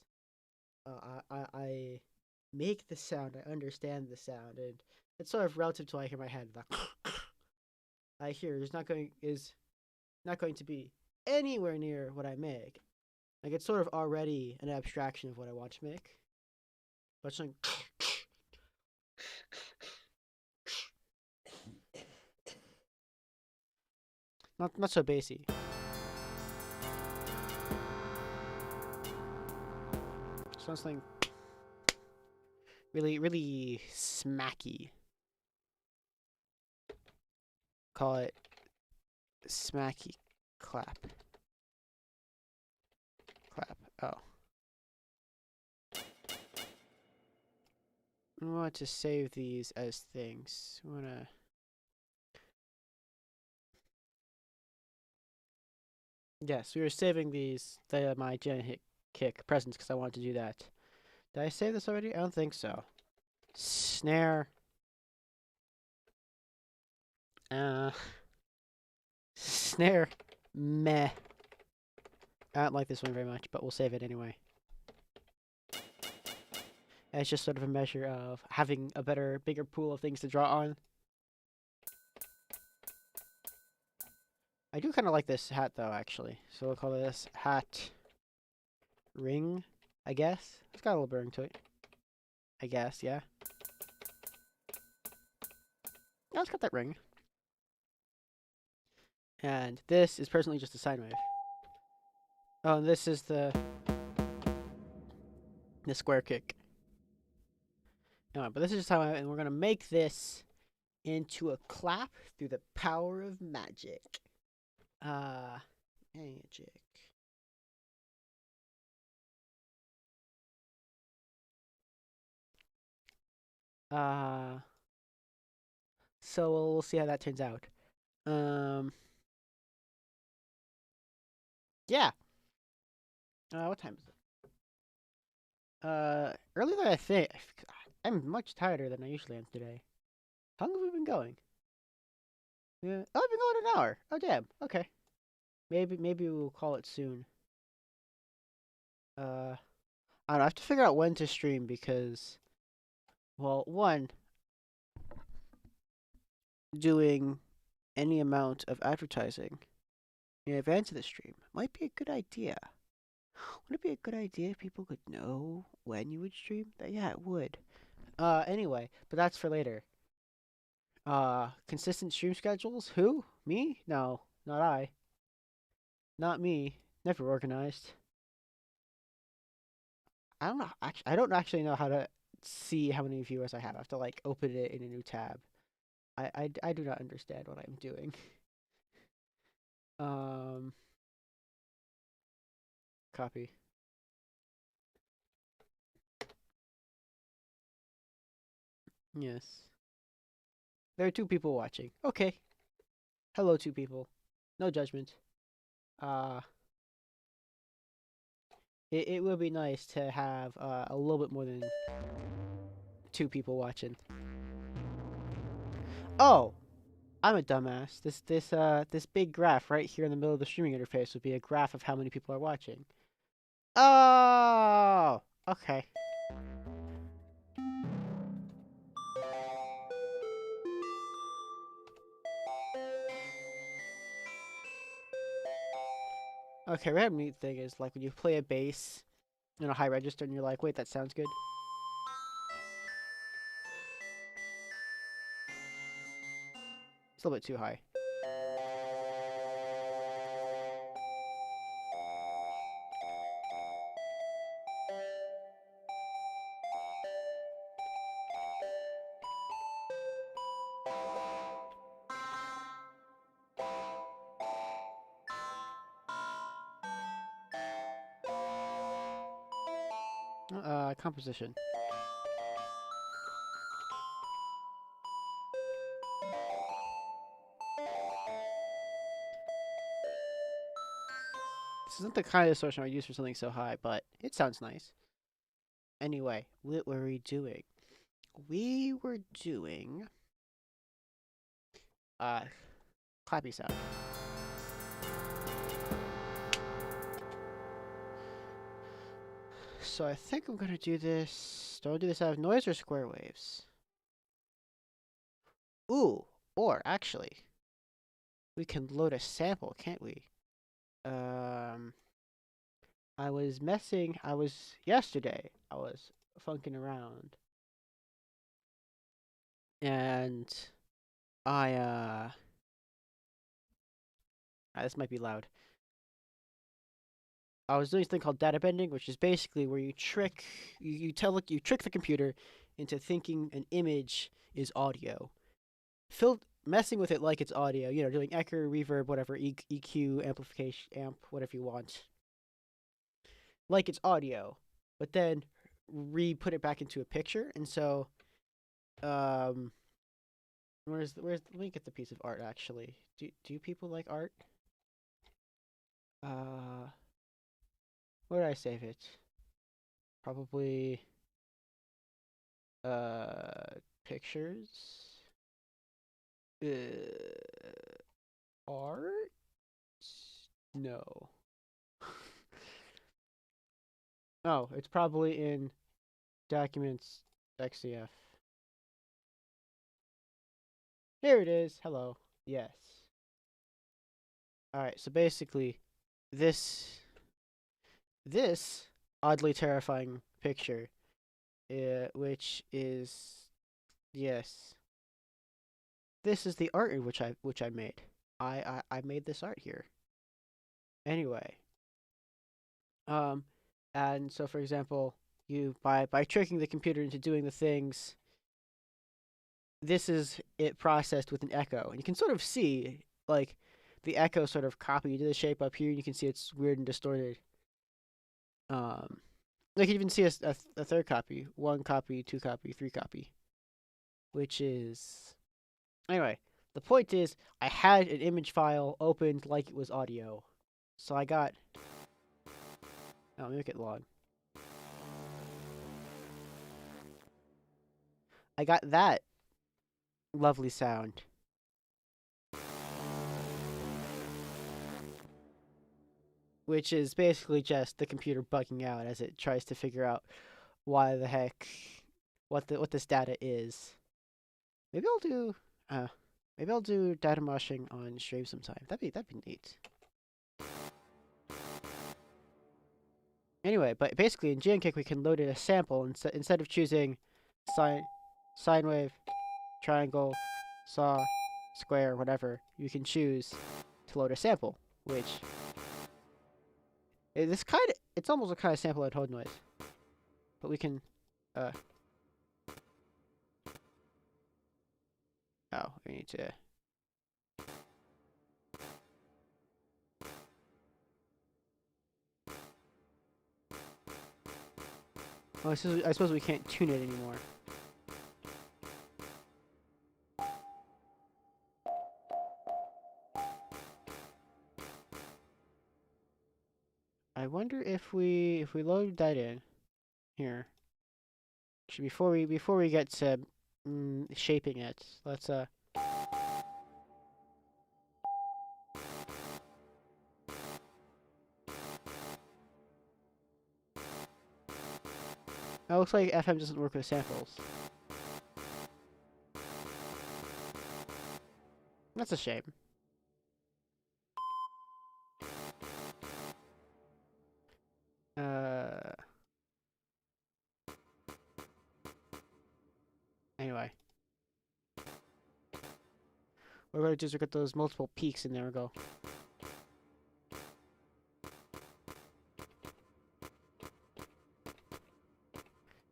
I make the sound, I understand the sound, and it's sort of relative to what I hear in my head. The I hear is not going to be anywhere near what I make. Like it's sort of already an abstraction of what I want to make. But something not so bassy. Something really smacky. Call it smacky clap. Clap. Oh. We want to save these as things. We want to. Yes, we were saving these, my Gen Kick presents because I wanted to do that. Did I save this already? I don't think so. Snare. Snare. Meh. I don't like this one very much, but we'll save it anyway. And it's just sort of a measure of having a bigger pool of things to draw on. I do kind of like this hat, though, actually. So we'll call this hat ring, I guess. It's got a little bearing to it. I guess, yeah. Yeah, it's got that ring. And this is personally just a sine wave. Oh, and this is the square kick. No, but this is just how and we're gonna make this into a clap through the power of magic. Magic. So we'll see how that turns out. Yeah. What time is it? Earlier than I think. I'm much tireder than I usually am today. How long have we been going? Yeah. Oh, I've been going an hour. Oh, damn. Okay. Maybe we'll call it soon. I don't know. I have to figure out when to stream because, well, one, doing any amount of advertising in advance of the stream might be a good idea. Would it be a good idea if people could know when you would stream? Yeah, it would. Anyway, but that's for later. Consistent stream schedules? Who? Me? No, not I. Not me. Never organized. I don't know. I don't actually know how to see how many viewers I have. I have to like open it in a new tab. I do not understand what I'm doing. Copy. Yes. There are 2 people watching. Okay. Hello, 2 people. No judgment. Uh, it would be nice to have a little bit more than 2 people watching. Oh, I'm a dumbass. This big graph right here in the middle of the streaming interface would be a graph of how many people are watching. Oh, okay. Okay, random neat thing is like when you play a bass in a high register and you're like, wait, that sounds good. It's a little bit too high. Composition. This isn't the kind of distortion I would use for something so high, but it sounds nice. Anyway, what were we doing? We were doing clappy sound. So I think I'm gonna do this. Do I do this out of noise or square waves? Ooh, or actually, we can load a sample, can't we? Yesterday, I was funking around, and this might be loud. I was doing this thing called data bending, which is basically where you trick the computer into thinking an image is audio. Messing with it like it's audio, doing echo, reverb, whatever, EQ, amplification, amp, whatever you want, like it's audio, but then put it back into a picture. And so, where's let me get the piece of art actually. Do people like art? Where did I save it? Probably pictures. Art? No. Oh, it's probably in documents XCF. Here it is. Hello. Yes. Alright, so basically this oddly terrifying picture, which is, yes, this is the art which I made. I made this art here. Anyway, and so for example, you by tricking the computer into doing the things, this is it processed with an echo, and you can sort of see like the echo sort of copied the shape up here. You can see it's weird and distorted. You can even see a third copy, 1 copy, 2 copy, 3 copy, which is, anyway. The point is, I had an image file opened like it was audio, so I got. Oh, let me make it long. I got that lovely sound. Which is basically just the computer bugging out as it tries to figure out why the heck what this data is. Maybe I'll do data moshing on stream sometime. That'd be neat. Anyway, but basically in GNCake we can load in a sample instead of choosing sine wave, triangle, saw, square, whatever. You can choose to load a sample, which it's almost a kind of sample at hold noise. But we can we need to I suppose we can't tune it anymore. I wonder if we load that in here. Actually, before we get to shaping it, let's it looks like FM doesn't work with samples. That's a shame. Anyway. What we're going to do is we'll get those multiple peaks, and there we go.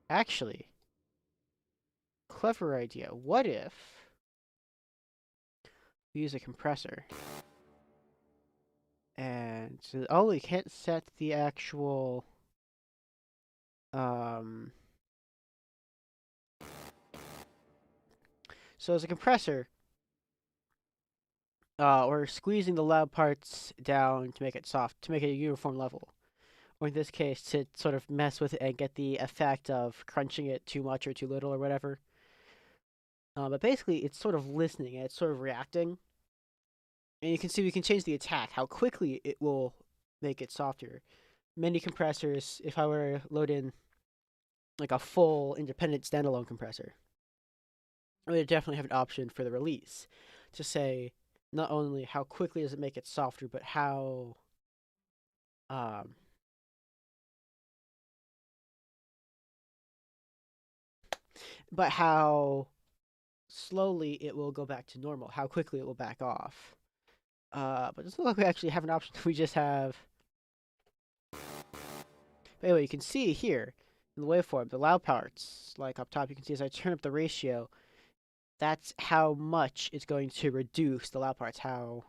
Actually, clever idea. What if we use a compressor? And so, we can't set the actual so as a compressor, we're squeezing the loud parts down to make it soft, to make it a uniform level. Or in this case, to sort of mess with it and get the effect of crunching it too much or too little or whatever. But basically, it's sort of listening and it's sort of reacting. And you can see we can change the attack, how quickly it will make it softer. many compressors, if I were to load in like a full independent standalone compressor, I would definitely have an option for the release to say not only how quickly does it make it softer, um, but how slowly it will go back to normal, how quickly it will back off. But it doesn't look like we actually have an option. We just have. But anyway, you can see here in the waveform, the loud parts, like up top, you can see as I turn up the ratio, that's how much it's going to reduce the loud parts. How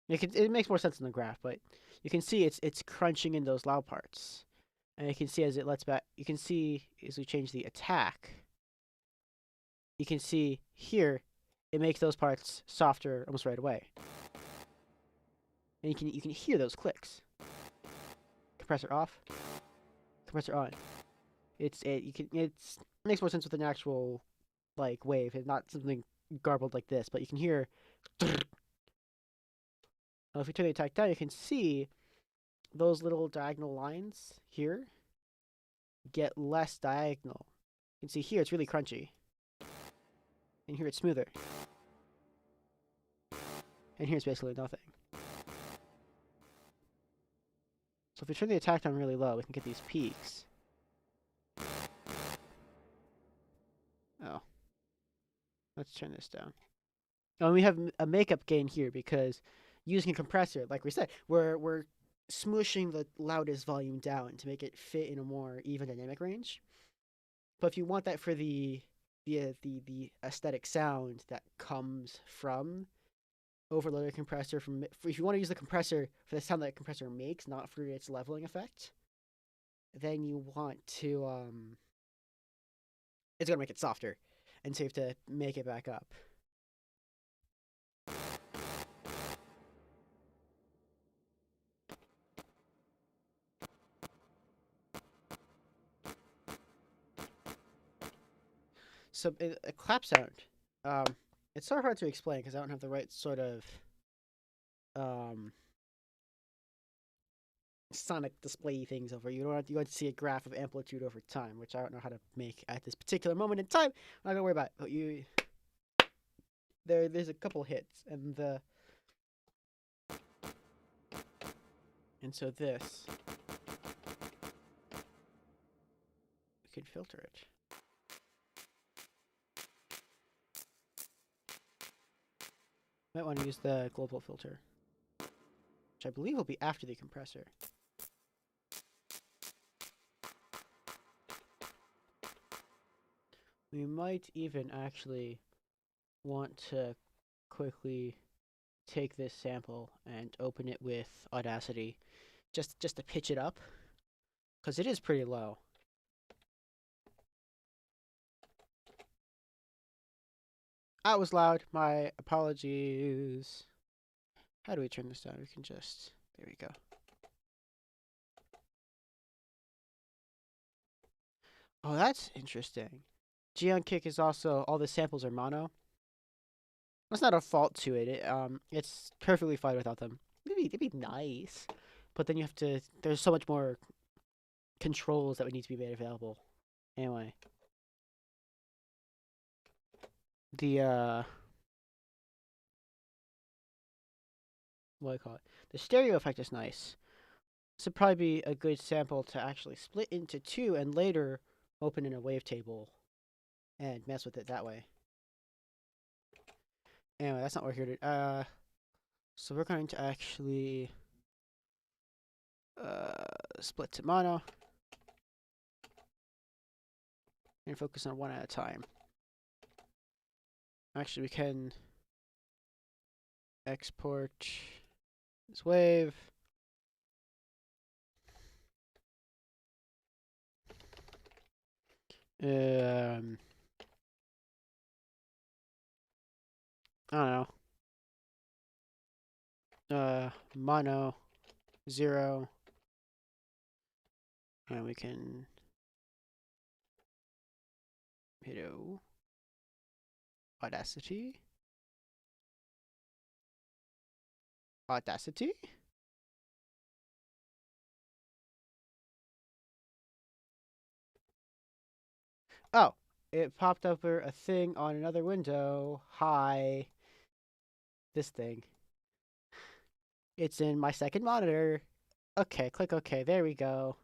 it makes more sense in the graph, but you can see it's crunching in those loud parts, and you can see as it lets back. You can see as we change the attack, you can see here it makes those parts softer almost right away, and you can hear those clicks. Compressor off, compressor on. It makes more sense with an actual like wave, and not something garbled like this. But you can hear. Now, if we turn the attack down, you can see those little diagonal lines here get less diagonal. You can see here it's really crunchy, and here it's smoother, and here it's basically nothing. So if we turn the attack down really low, we can get these peaks. Oh, let's turn this down. Oh, and we have a makeup gain here because using a compressor, like we said, we're smooshing the loudest volume down to make it fit in a more even dynamic range. But if you want that for the aesthetic sound that comes from overloaded compressor, if you want to use the compressor for the sound that the compressor makes, not for its leveling effect, then you want to it's gonna make it softer, and so you have to make it back up. So a clap sound, um, it's sort of hard to explain because I don't have the right sort of um sonic display things over. You want to see a graph of amplitude over time, which I don't know how to make at this particular moment in time. I'm not gonna worry about it. But there's a couple hits, and so this we can filter it. Might want to use the global filter, which I believe will be after the compressor. We might even actually want to quickly take this sample and open it with Audacity, just to pitch it up, because it is pretty low. That was loud. My apologies. How do we turn this down? We can just. There we go. Oh, that's interesting. Geon Kick is also all the samples are mono. That's not a fault to it. It's perfectly fine without them. It'd be nice, but then you have to. There's so much more controls that would need to be made available. Anyway, the what do I call it? The stereo effect is nice. This would probably be a good sample to actually split into two and later open in a wavetable and mess with it that way. Anyway, that's not what we're here to. So we're going to actually split to mono and focus on one at a time. Actually, we can export this wave. I don't know. Mono 0, and we can hit Audacity. Audacity. Oh, it popped up a thing on another window. Hi, this thing. It's in my second monitor. Okay, click OK. There we go.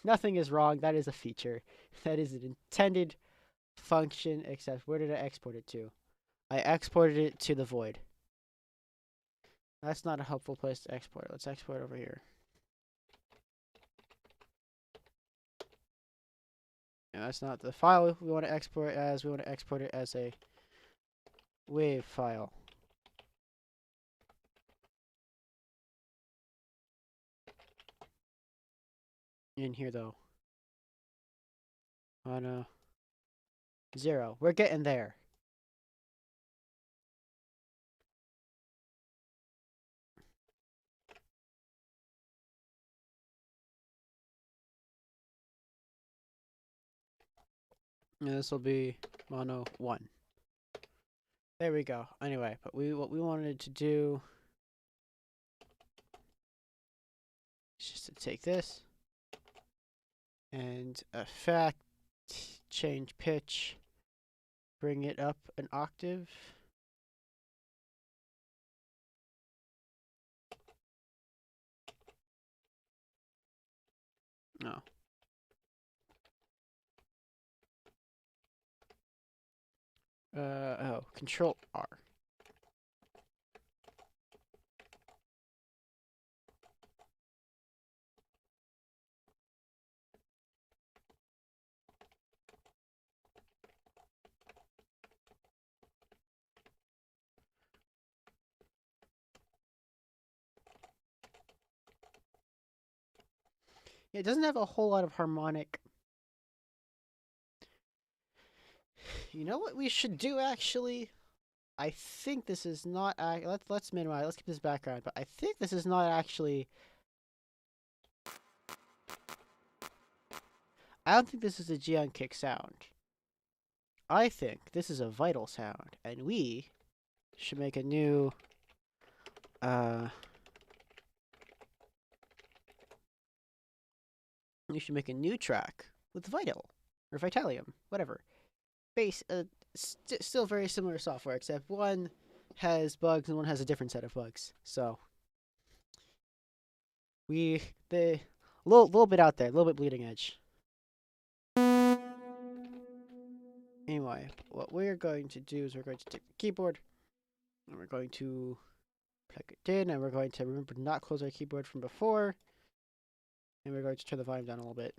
Nothing is wrong. That is a feature. That is an intended function, except where did I export it to? I exported it to the void. That's not a helpful place to export. Let's export over here. And that's not the file we want to export as. We want to export it as a WAV file. In here though. On 0. We're getting there. And this will be mono 1. There we go. Anyway, but what we wanted to do is just to take this and effect, change pitch, bring it up an octave. No. Control R. Yeah, it doesn't have a whole lot of harmonic. You know what we should do actually? I think this is not. Let's minimize. Let's keep this background. But I think this is not actually. I don't think this is a Geon kick sound. I think this is a vital sound, and we should make a new. We should make a new track with Vital or Vitalium, whatever. Still very similar software, except one has bugs and one has a different set of bugs. So the little bit out there, a little bit bleeding edge. Anyway, what we're going to do is we're going to take the keyboard and we're going to plug it in, and we're going to remember to not close our keyboard from before, and we're going to turn the volume down a little bit.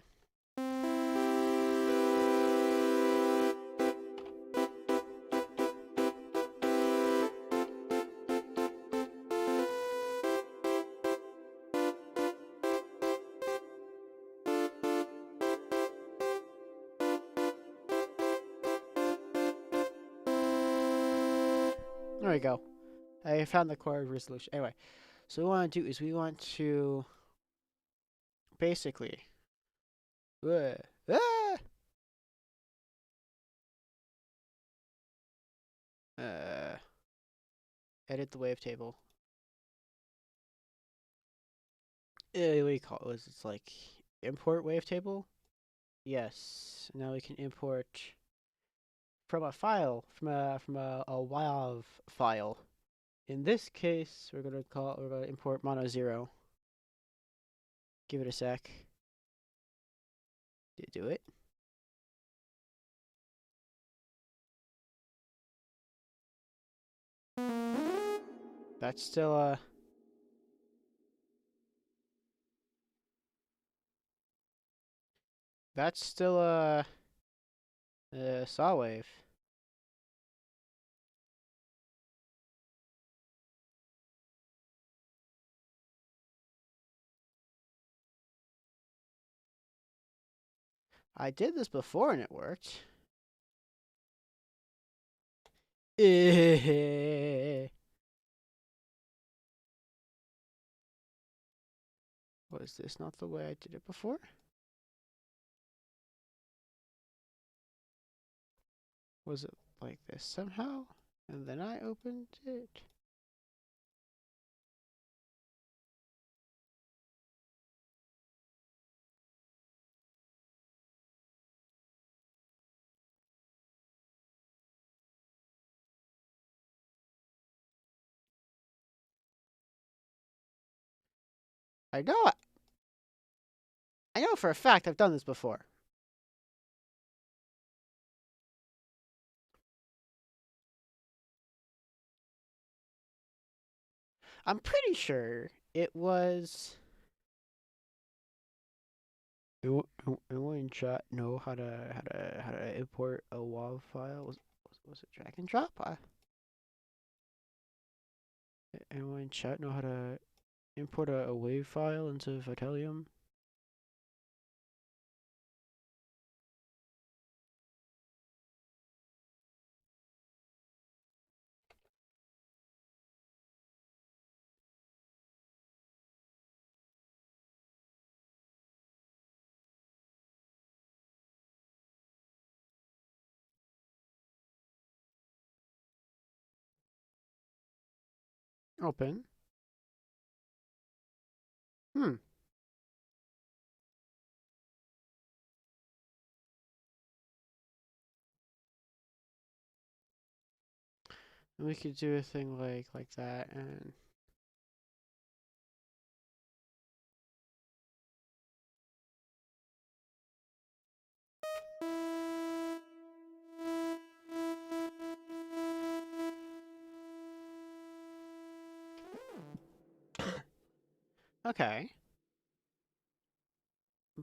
There we go. I found the chord resolution. Anyway, so what we want to do is we want to basically uh, ah, uh, edit the wavetable. What do you call it? It's like import wavetable. Yes. Now we can import from a file, from a WAV file. In this case, we're gonna import mono 0. Give it a sec. Did it do it? That's still a saw wave. I did this before and it worked. Was this not the way I did it before? Was it like this somehow? And then I opened it? I know it. I know for a fact I've done this before. I'm pretty sure it was. Anyone in chat know how to import a WAV file? Was it drag and drop? Anyone in chat know how to import a WAV file into Vitalium? Open. Hmm. And we could do a thing like that and okay.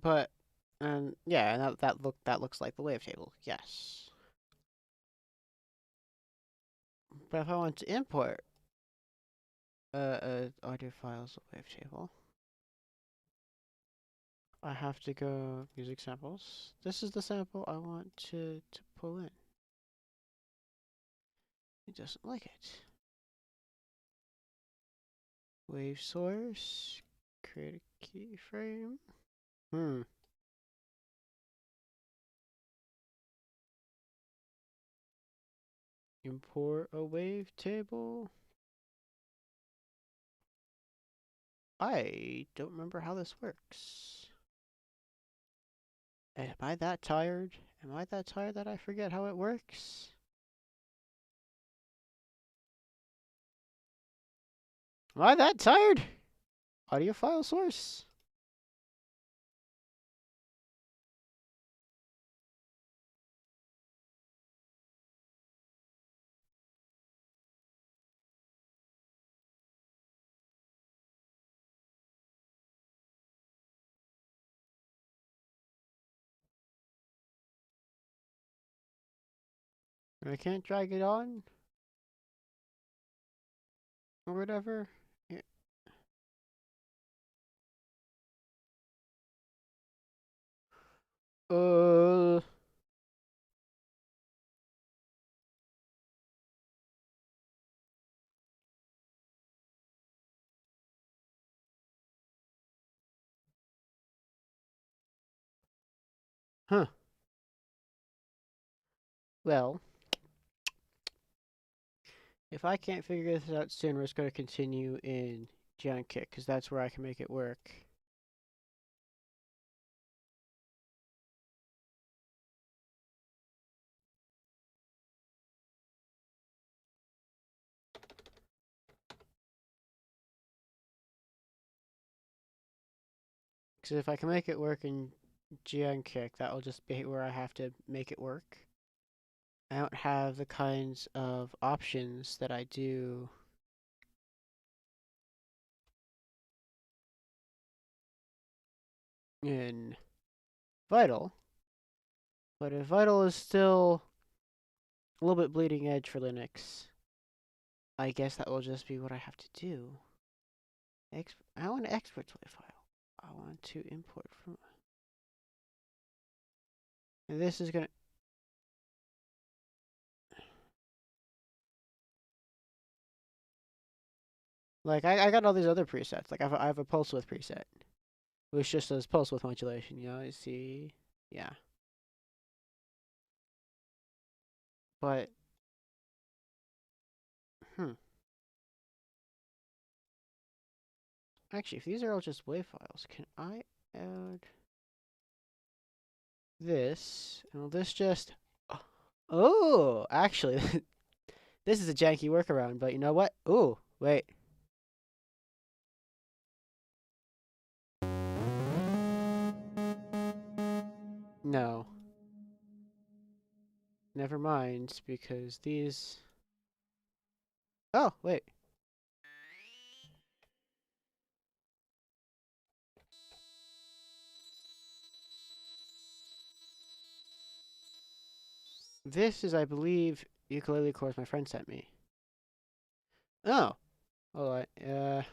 But and yeah, and that looks like the wavetable. Yes. But if I want to import audio files wavetable, I have to go music samples. This is the sample I want to pull in. It doesn't like it. Wave source. Create a keyframe. Hmm. Import a wavetable. I don't remember how this works. Am I that tired? Am I that tired that I forget how it works? Am I that tired? Audio file source. I can't drag it on or whatever. Yeah. Uh. Huh. Well, if I can't figure this out soon, we're just gonna continue in GiantKick because that's where I can make it work. Because if I can make it work in GiantKick, that will just be where I have to make it work. I don't have the kinds of options that I do in Vital. But if Vital is still a little bit bleeding edge for Linux, I guess that will just be what I have to do. I want to export to a file. I want to import from. And this is gonna. Like I got all these other presets. Like I have a pulse width preset, which just says pulse width modulation. You know, you see, yeah. But hmm. Actually, if these are all just WAV files, can I add this? And will this just? Oh, actually, this is a janky workaround. But you know what? Oh, wait. No. Never mind, because these... Oh, wait. This is, I believe, ukulele chords my friend sent me. Oh. Hold on.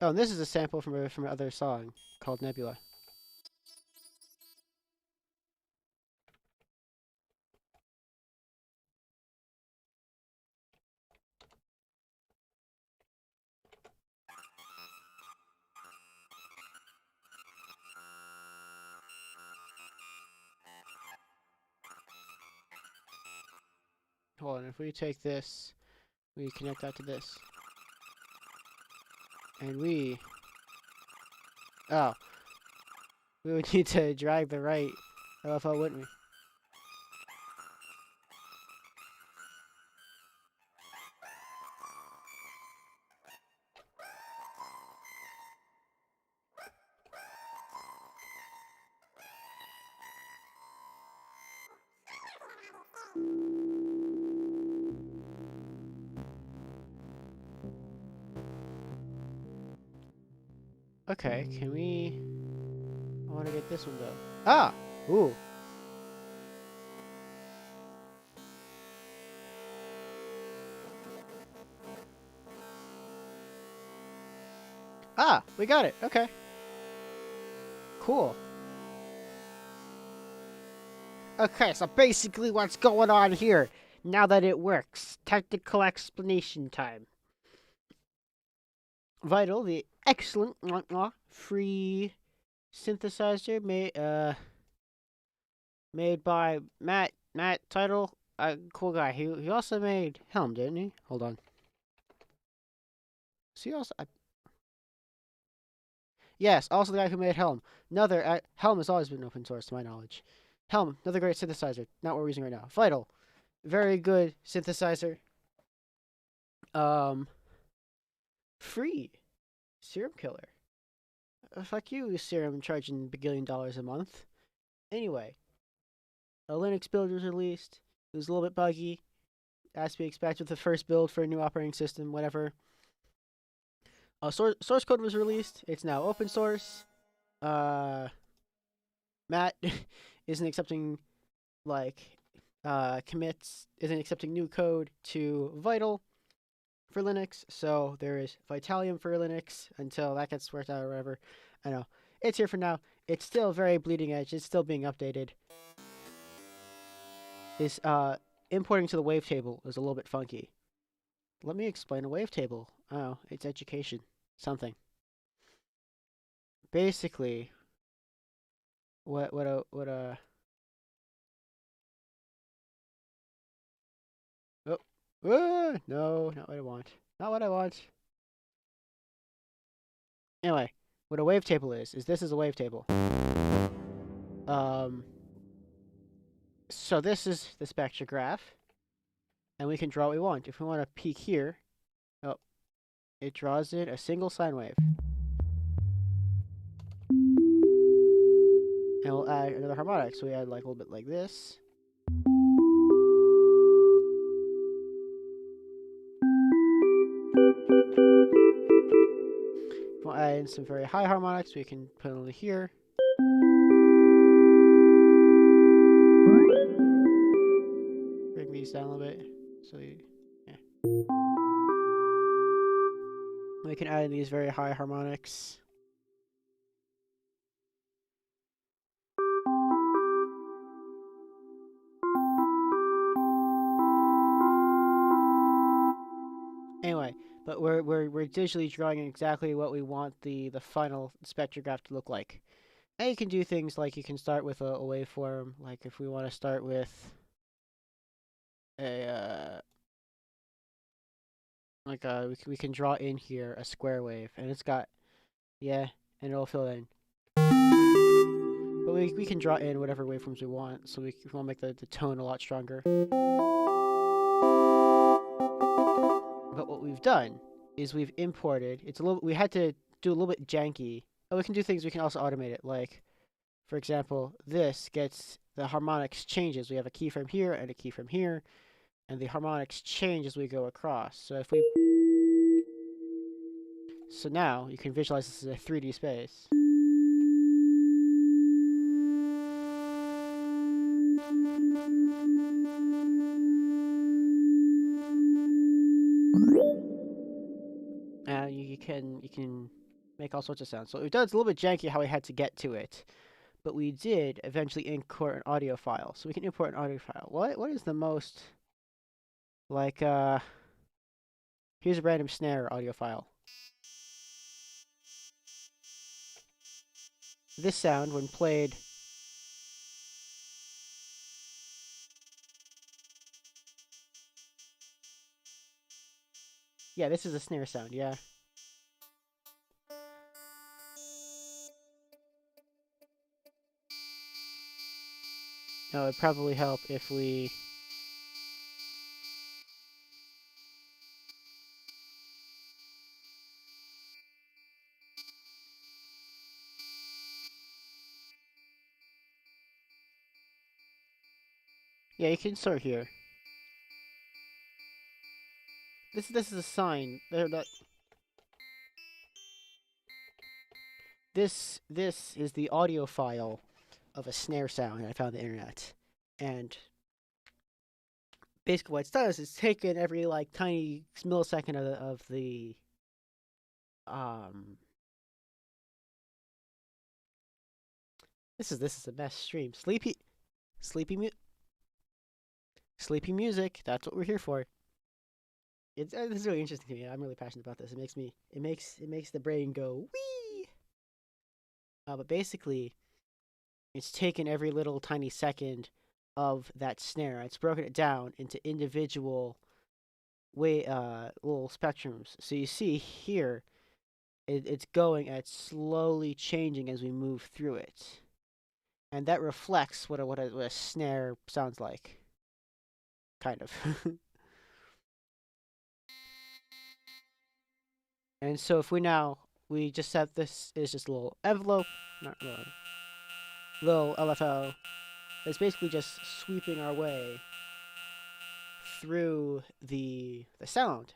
Oh, and this is a sample from another song called Nebula. Hold on, if we take this, we connect that to this. And we... Oh. We would need to drag the right LFO, wouldn't we? Okay, can we... I want to get this one, though. Ah! Ooh. Ah! We got it! Okay. Cool. Okay, so basically what's going on here, now that it works, technical explanation time. Vital, the excellent free synthesizer made by Matt Title, cool guy. He also made Helm, didn't he? Hold on. So he also yes, also the guy who made Helm. Another Helm has always been open source to my knowledge. Helm, another great synthesizer. Not what we're using right now. Vital, very good synthesizer. Free Serum Killer. Fuck you, Serum, charging $1 billion a month. Anyway, a Linux build was released. It was a little bit buggy, as to be expected with the first build for a new operating system, whatever. Source code was released. It's now open source. Matt isn't accepting, like, commits, isn't accepting new code to Vital for Linux, so there is Vitalium for Linux until that gets worked out or whatever. I know. It's here for now. It's still very bleeding edge. It's still being updated. This, importing to the wavetable is a little bit funky. Let me explain a wavetable. Oh, it's education. Something. Basically, what a no, not what I want. Not what I want. Anyway, what a wavetable is this is a wavetable. So this is the spectrograph, and we can draw what we want. If we want to peak here, oh, it draws in a single sine wave. And we'll add another harmonic, so we add like a little bit like this. If we'll add in some very high harmonics, we can put it over here. Bring these down a little bit, so yeah. We can add in these very high harmonics. Anyway, but we're digitally drawing exactly what we want the final spectrograph to look like. And you can do things like you can start with a waveform, like if we want to start with a we can draw in here a square wave, and it's got and it'll fill in. But we can draw in whatever waveforms we want, so we want to make the tone a lot stronger. But what we've done is we've imported. We had to do a little bit janky we can do things. We can also automate it. Like, for example, this gets the harmonics changes. We have a keyframe here and a keyframe here, and the harmonics change as we go across. So if we, so now you can visualize this as a 3D space. And you can make all sorts of sounds. So it does a little bit janky how we had to get to it, but we did eventually import an audio file. So we can import an audio file. What is the most like here's a random snare audio file. This sound when played yeah, this is a snare sound, yeah. No, it'd probably help if we yeah, you can start here. This is a sign. This is the audio file of a snare sound that I found on the internet. And basically what it does is taken every like tiny millisecond of the um this is a mess stream. Sleepy sleepy music. That's what we're here for. This is really interesting to me. I'm really passionate about this. It makes the brain go wee. But basically, it's taken every little tiny second of that snare. It's broken it down into individual little spectrums. So you see here, it's going at slowly changing as we move through it, and that reflects what a snare sounds like, kind of. And so if we just set this is just a little envelope, not little LFO. It's basically just sweeping our way through the sound.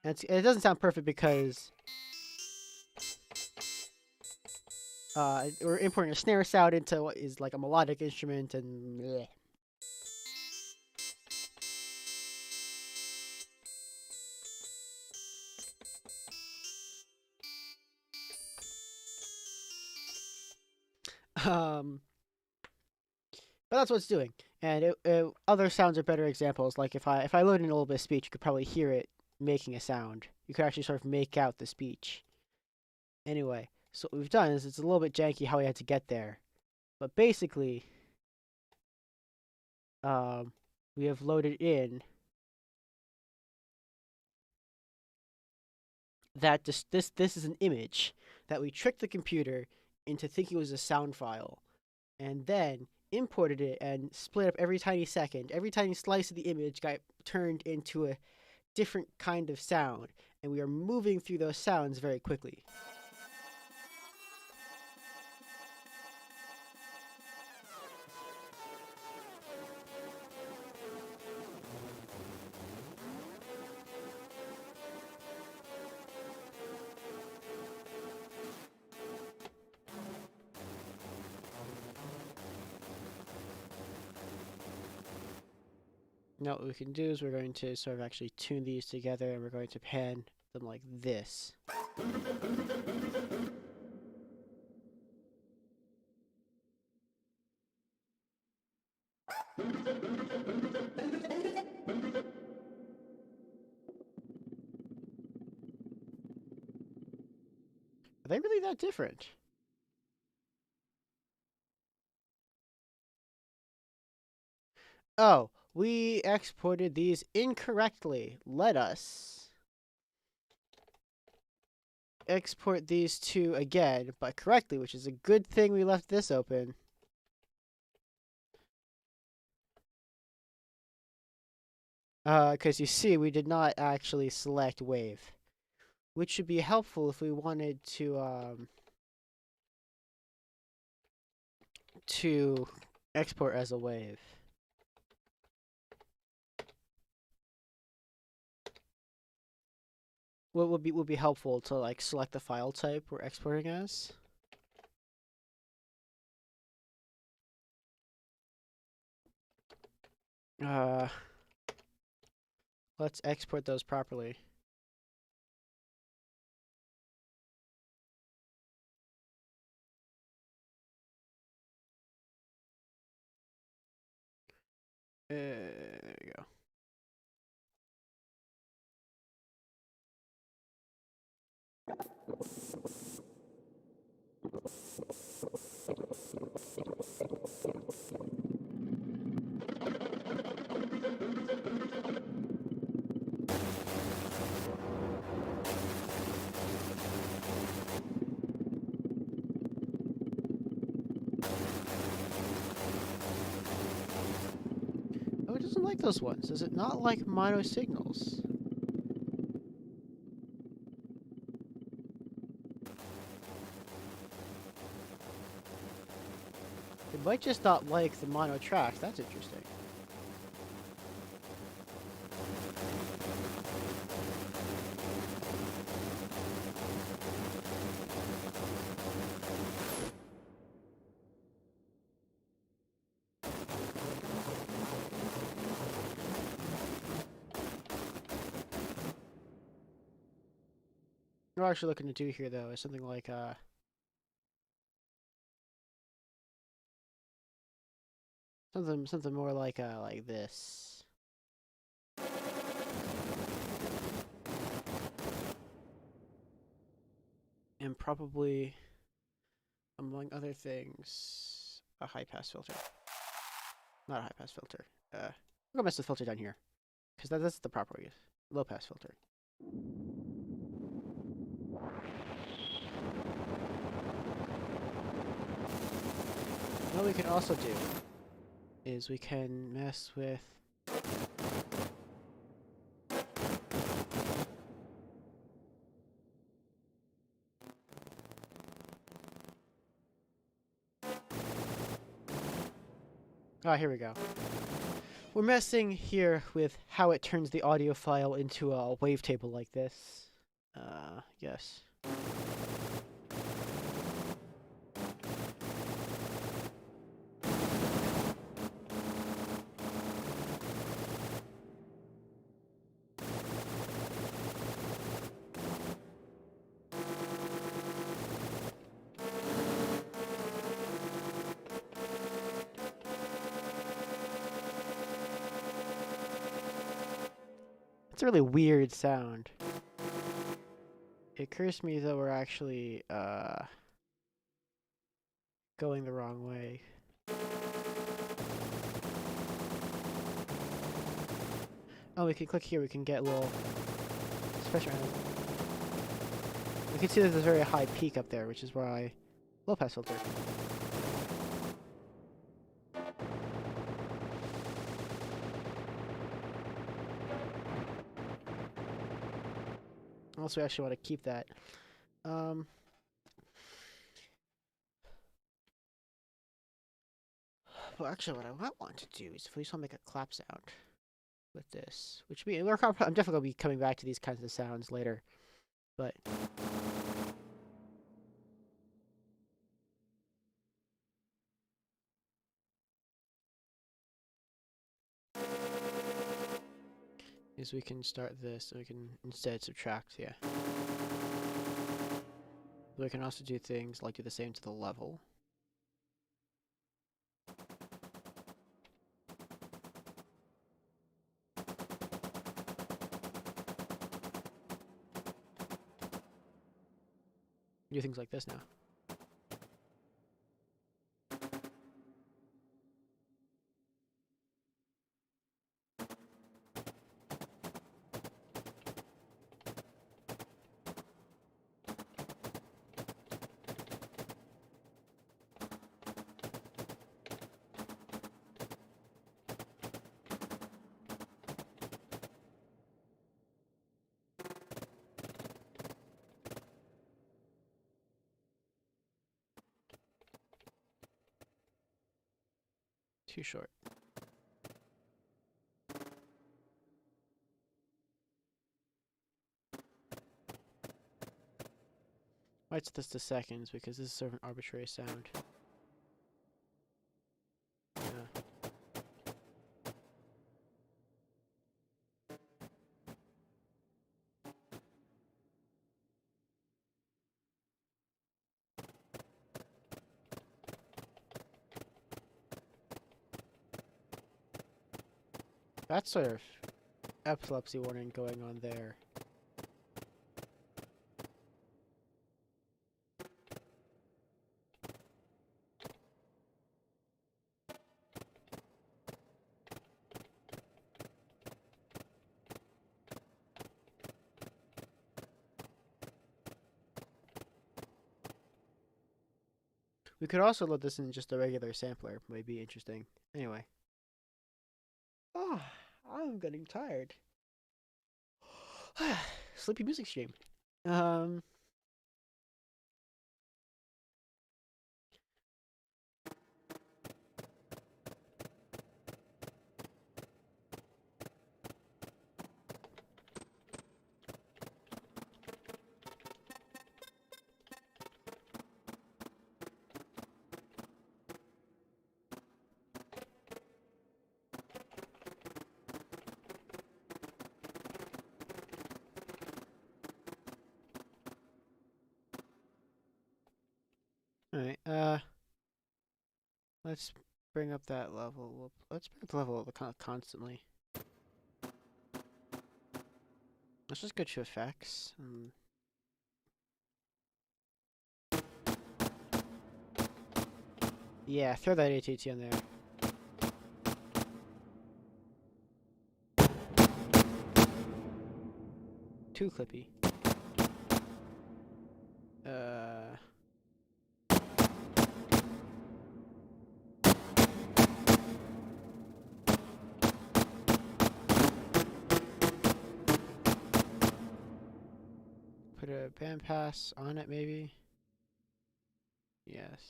And it doesn't sound perfect because we're importing a snare sound into what is like a melodic instrument and bleh. Um, but that's what it's doing. And other sounds are better examples. Like if I load in a little bit of speech, you could probably hear it making a sound. You could actually sort of make out the speech. Anyway, so what we've done is it's a little bit janky how we had to get there, but basically, we have loaded in that this is an image that we tricked the computer into thinking it was a sound file, and then imported it and split up every tiny second. Every tiny slice of the image got turned into a different kind of sound, and we are moving through those sounds very quickly. Now what we can do is we're going to sort of actually tune these together, and we're going to pan them like this. Are they really that different? Oh, we exported these incorrectly. Let us export these two again, but correctly, which is a good thing we left this open. Because you see, we did not actually select wave. which should be helpful if we wanted to export as a wave. What would be helpful to like select the file type we're exporting as? Let's export those properly. There you go. Oh, it doesn't like those ones. Does it not like mono signals? It might just not like the mono tracks. That's interesting. What we're actually looking to do here, though, is something like something more like this. And probably, among other things, a high-pass filter. Not a high-pass filter. We're gonna mess with filter down here, because that's the proper use. Low-pass filter. What we can also do is we can mess with here we go. We're messing here with how it turns the audio file into a wavetable like this. Yes. It's a really weird sound. It occurs to me that we're actually going the wrong way. Oh, we can click here. We can get a little special. We can see there's a very high peak up there, which is why low pass filter. Also, we actually want to keep that. Well, actually, what I might want to do is if we just want to make a clap sound with this, which I'm definitely gonna be coming back to these kinds of sounds later, but is we can start this and we can instead subtract, yeah. We can also do things like do the same to the level. Do things like this now. Too short. Might set this to seconds because this is sort of an arbitrary sound. Yeah. That sort of epilepsy warning going on there. We could also load this in just a regular sampler. Might be interesting. Anyway. Oh, I'm getting tired. Sleepy music stream. Alright, let's bring up that level. Let's bring up the level constantly. Let's just go to effects. Yeah, throw that ATT in there. Too clippy. Put a bandpass on it, maybe. Yes.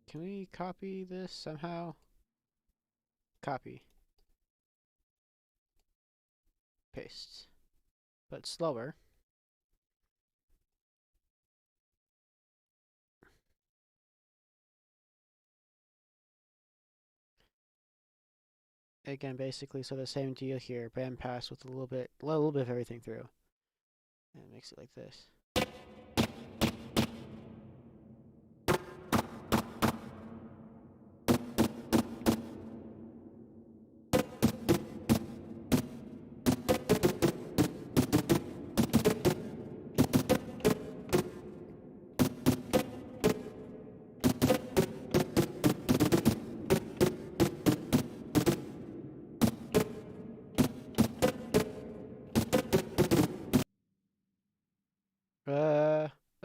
Can we copy this somehow? Copy. Paste. But slower. Again, basically, so the same deal here. Bandpass with a little bit of everything through. And it makes it like this.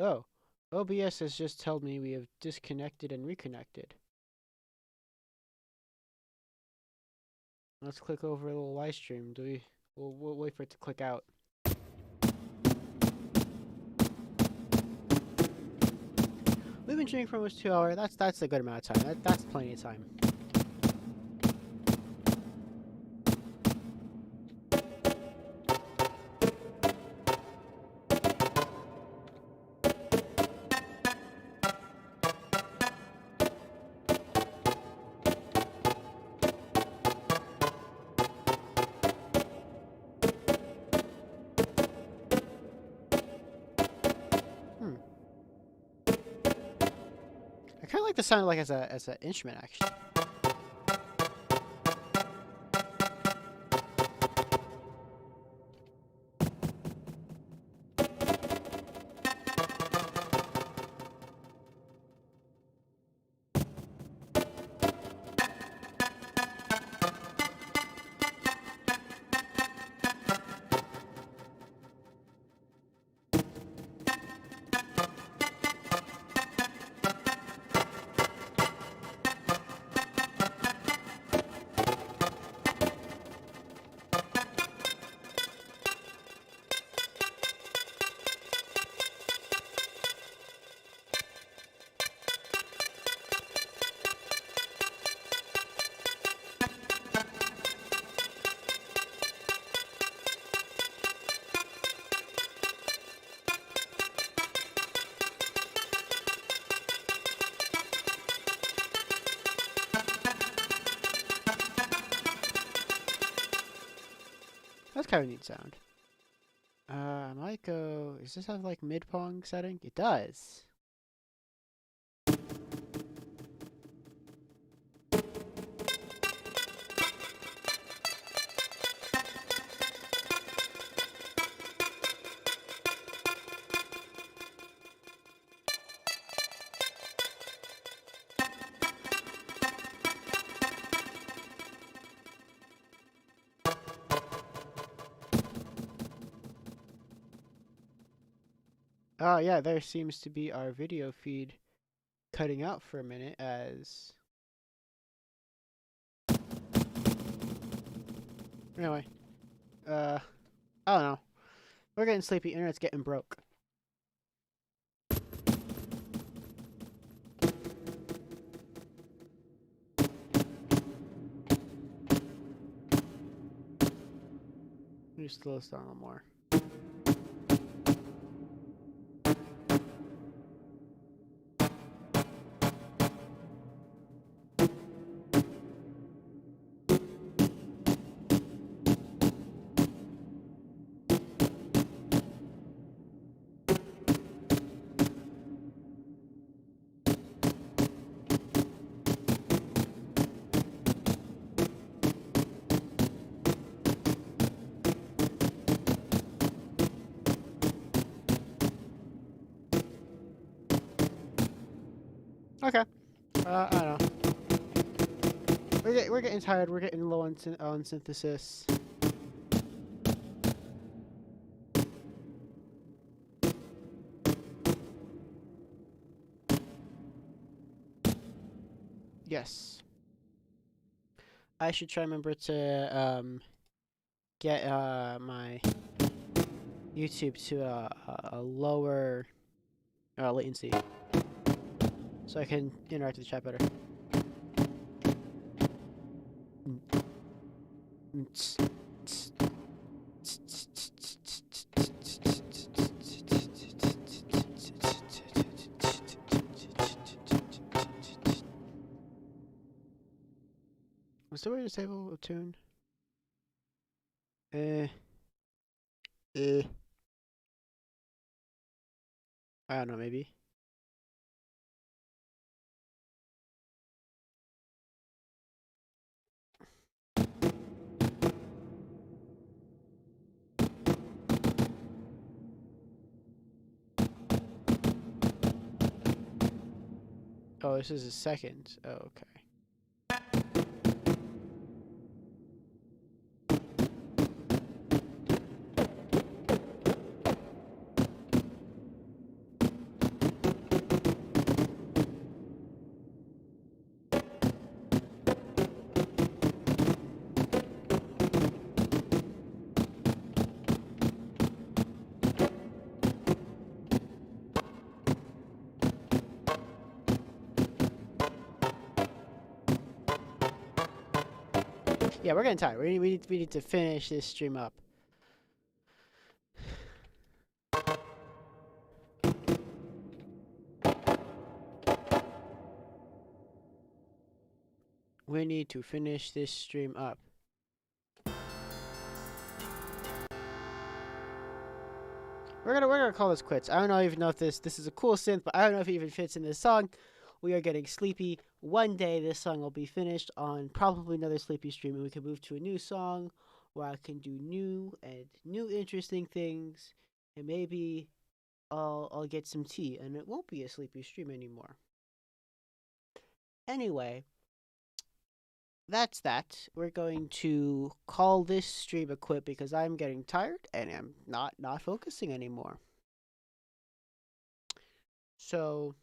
Oh. OBS has just told me we have disconnected and reconnected. Let's click over a little live stream. We'll wait for it to click out. We've been streaming for almost 2 hours. That's a good amount of time. That's plenty of time. I kind of like the sound like as an instrument actually. kind of neat sound. I might go. Does this have like mid pong setting? It does. Oh yeah, there seems to be our video feed cutting out for a minute as... Anyway, I don't know. We're getting sleepy. Internet's getting broke. Let me slow this down a little more. Okay. I don't know. We're getting tired. We're getting low on synthesis. Yes. I should try remember to get my YouTube to a lower latency, so I can interact with the chat better. What's the way to disable a tune? I don't know, maybe. Oh, this is a second. Oh, okay. Yeah, we're getting tired. We need to finish this stream up. We need to finish this stream up. We're gonna call this quits. I don't even know if this is a cool synth, but I don't know if it even fits in this song. We are getting sleepy. One day this song will be finished on probably another sleepy stream, and we can move to a new song where I can do new interesting things, and maybe I'll get some tea, and it won't be a sleepy stream anymore. Anyway, that's that. We're going to call this stream a quit because I'm getting tired and I'm not focusing anymore. So,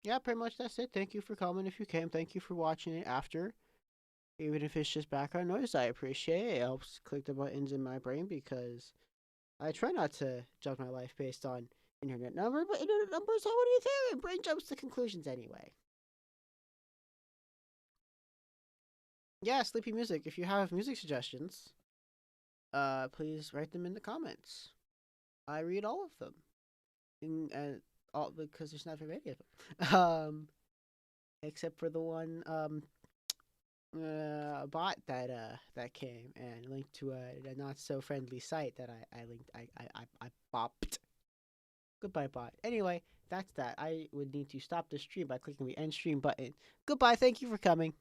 yeah, pretty much that's it. Thank you for coming if you came. Thank you for watching it after. Even if it's just background noise, I appreciate it. It helps click the buttons in my brain because I try not to judge my life based on internet number, but internet numbers are what do you think? My brain jumps to conclusions anyway. Yeah, sleepy music. If you have music suggestions, please write them in the comments. I read all of them, and all because there's not very many of them, except for the one bot that came and linked to a not so friendly site that I linked. I bopped. Goodbye, bot. Anyway, that's that. I would need to stop the stream by clicking the end stream button. Goodbye. Thank you for coming.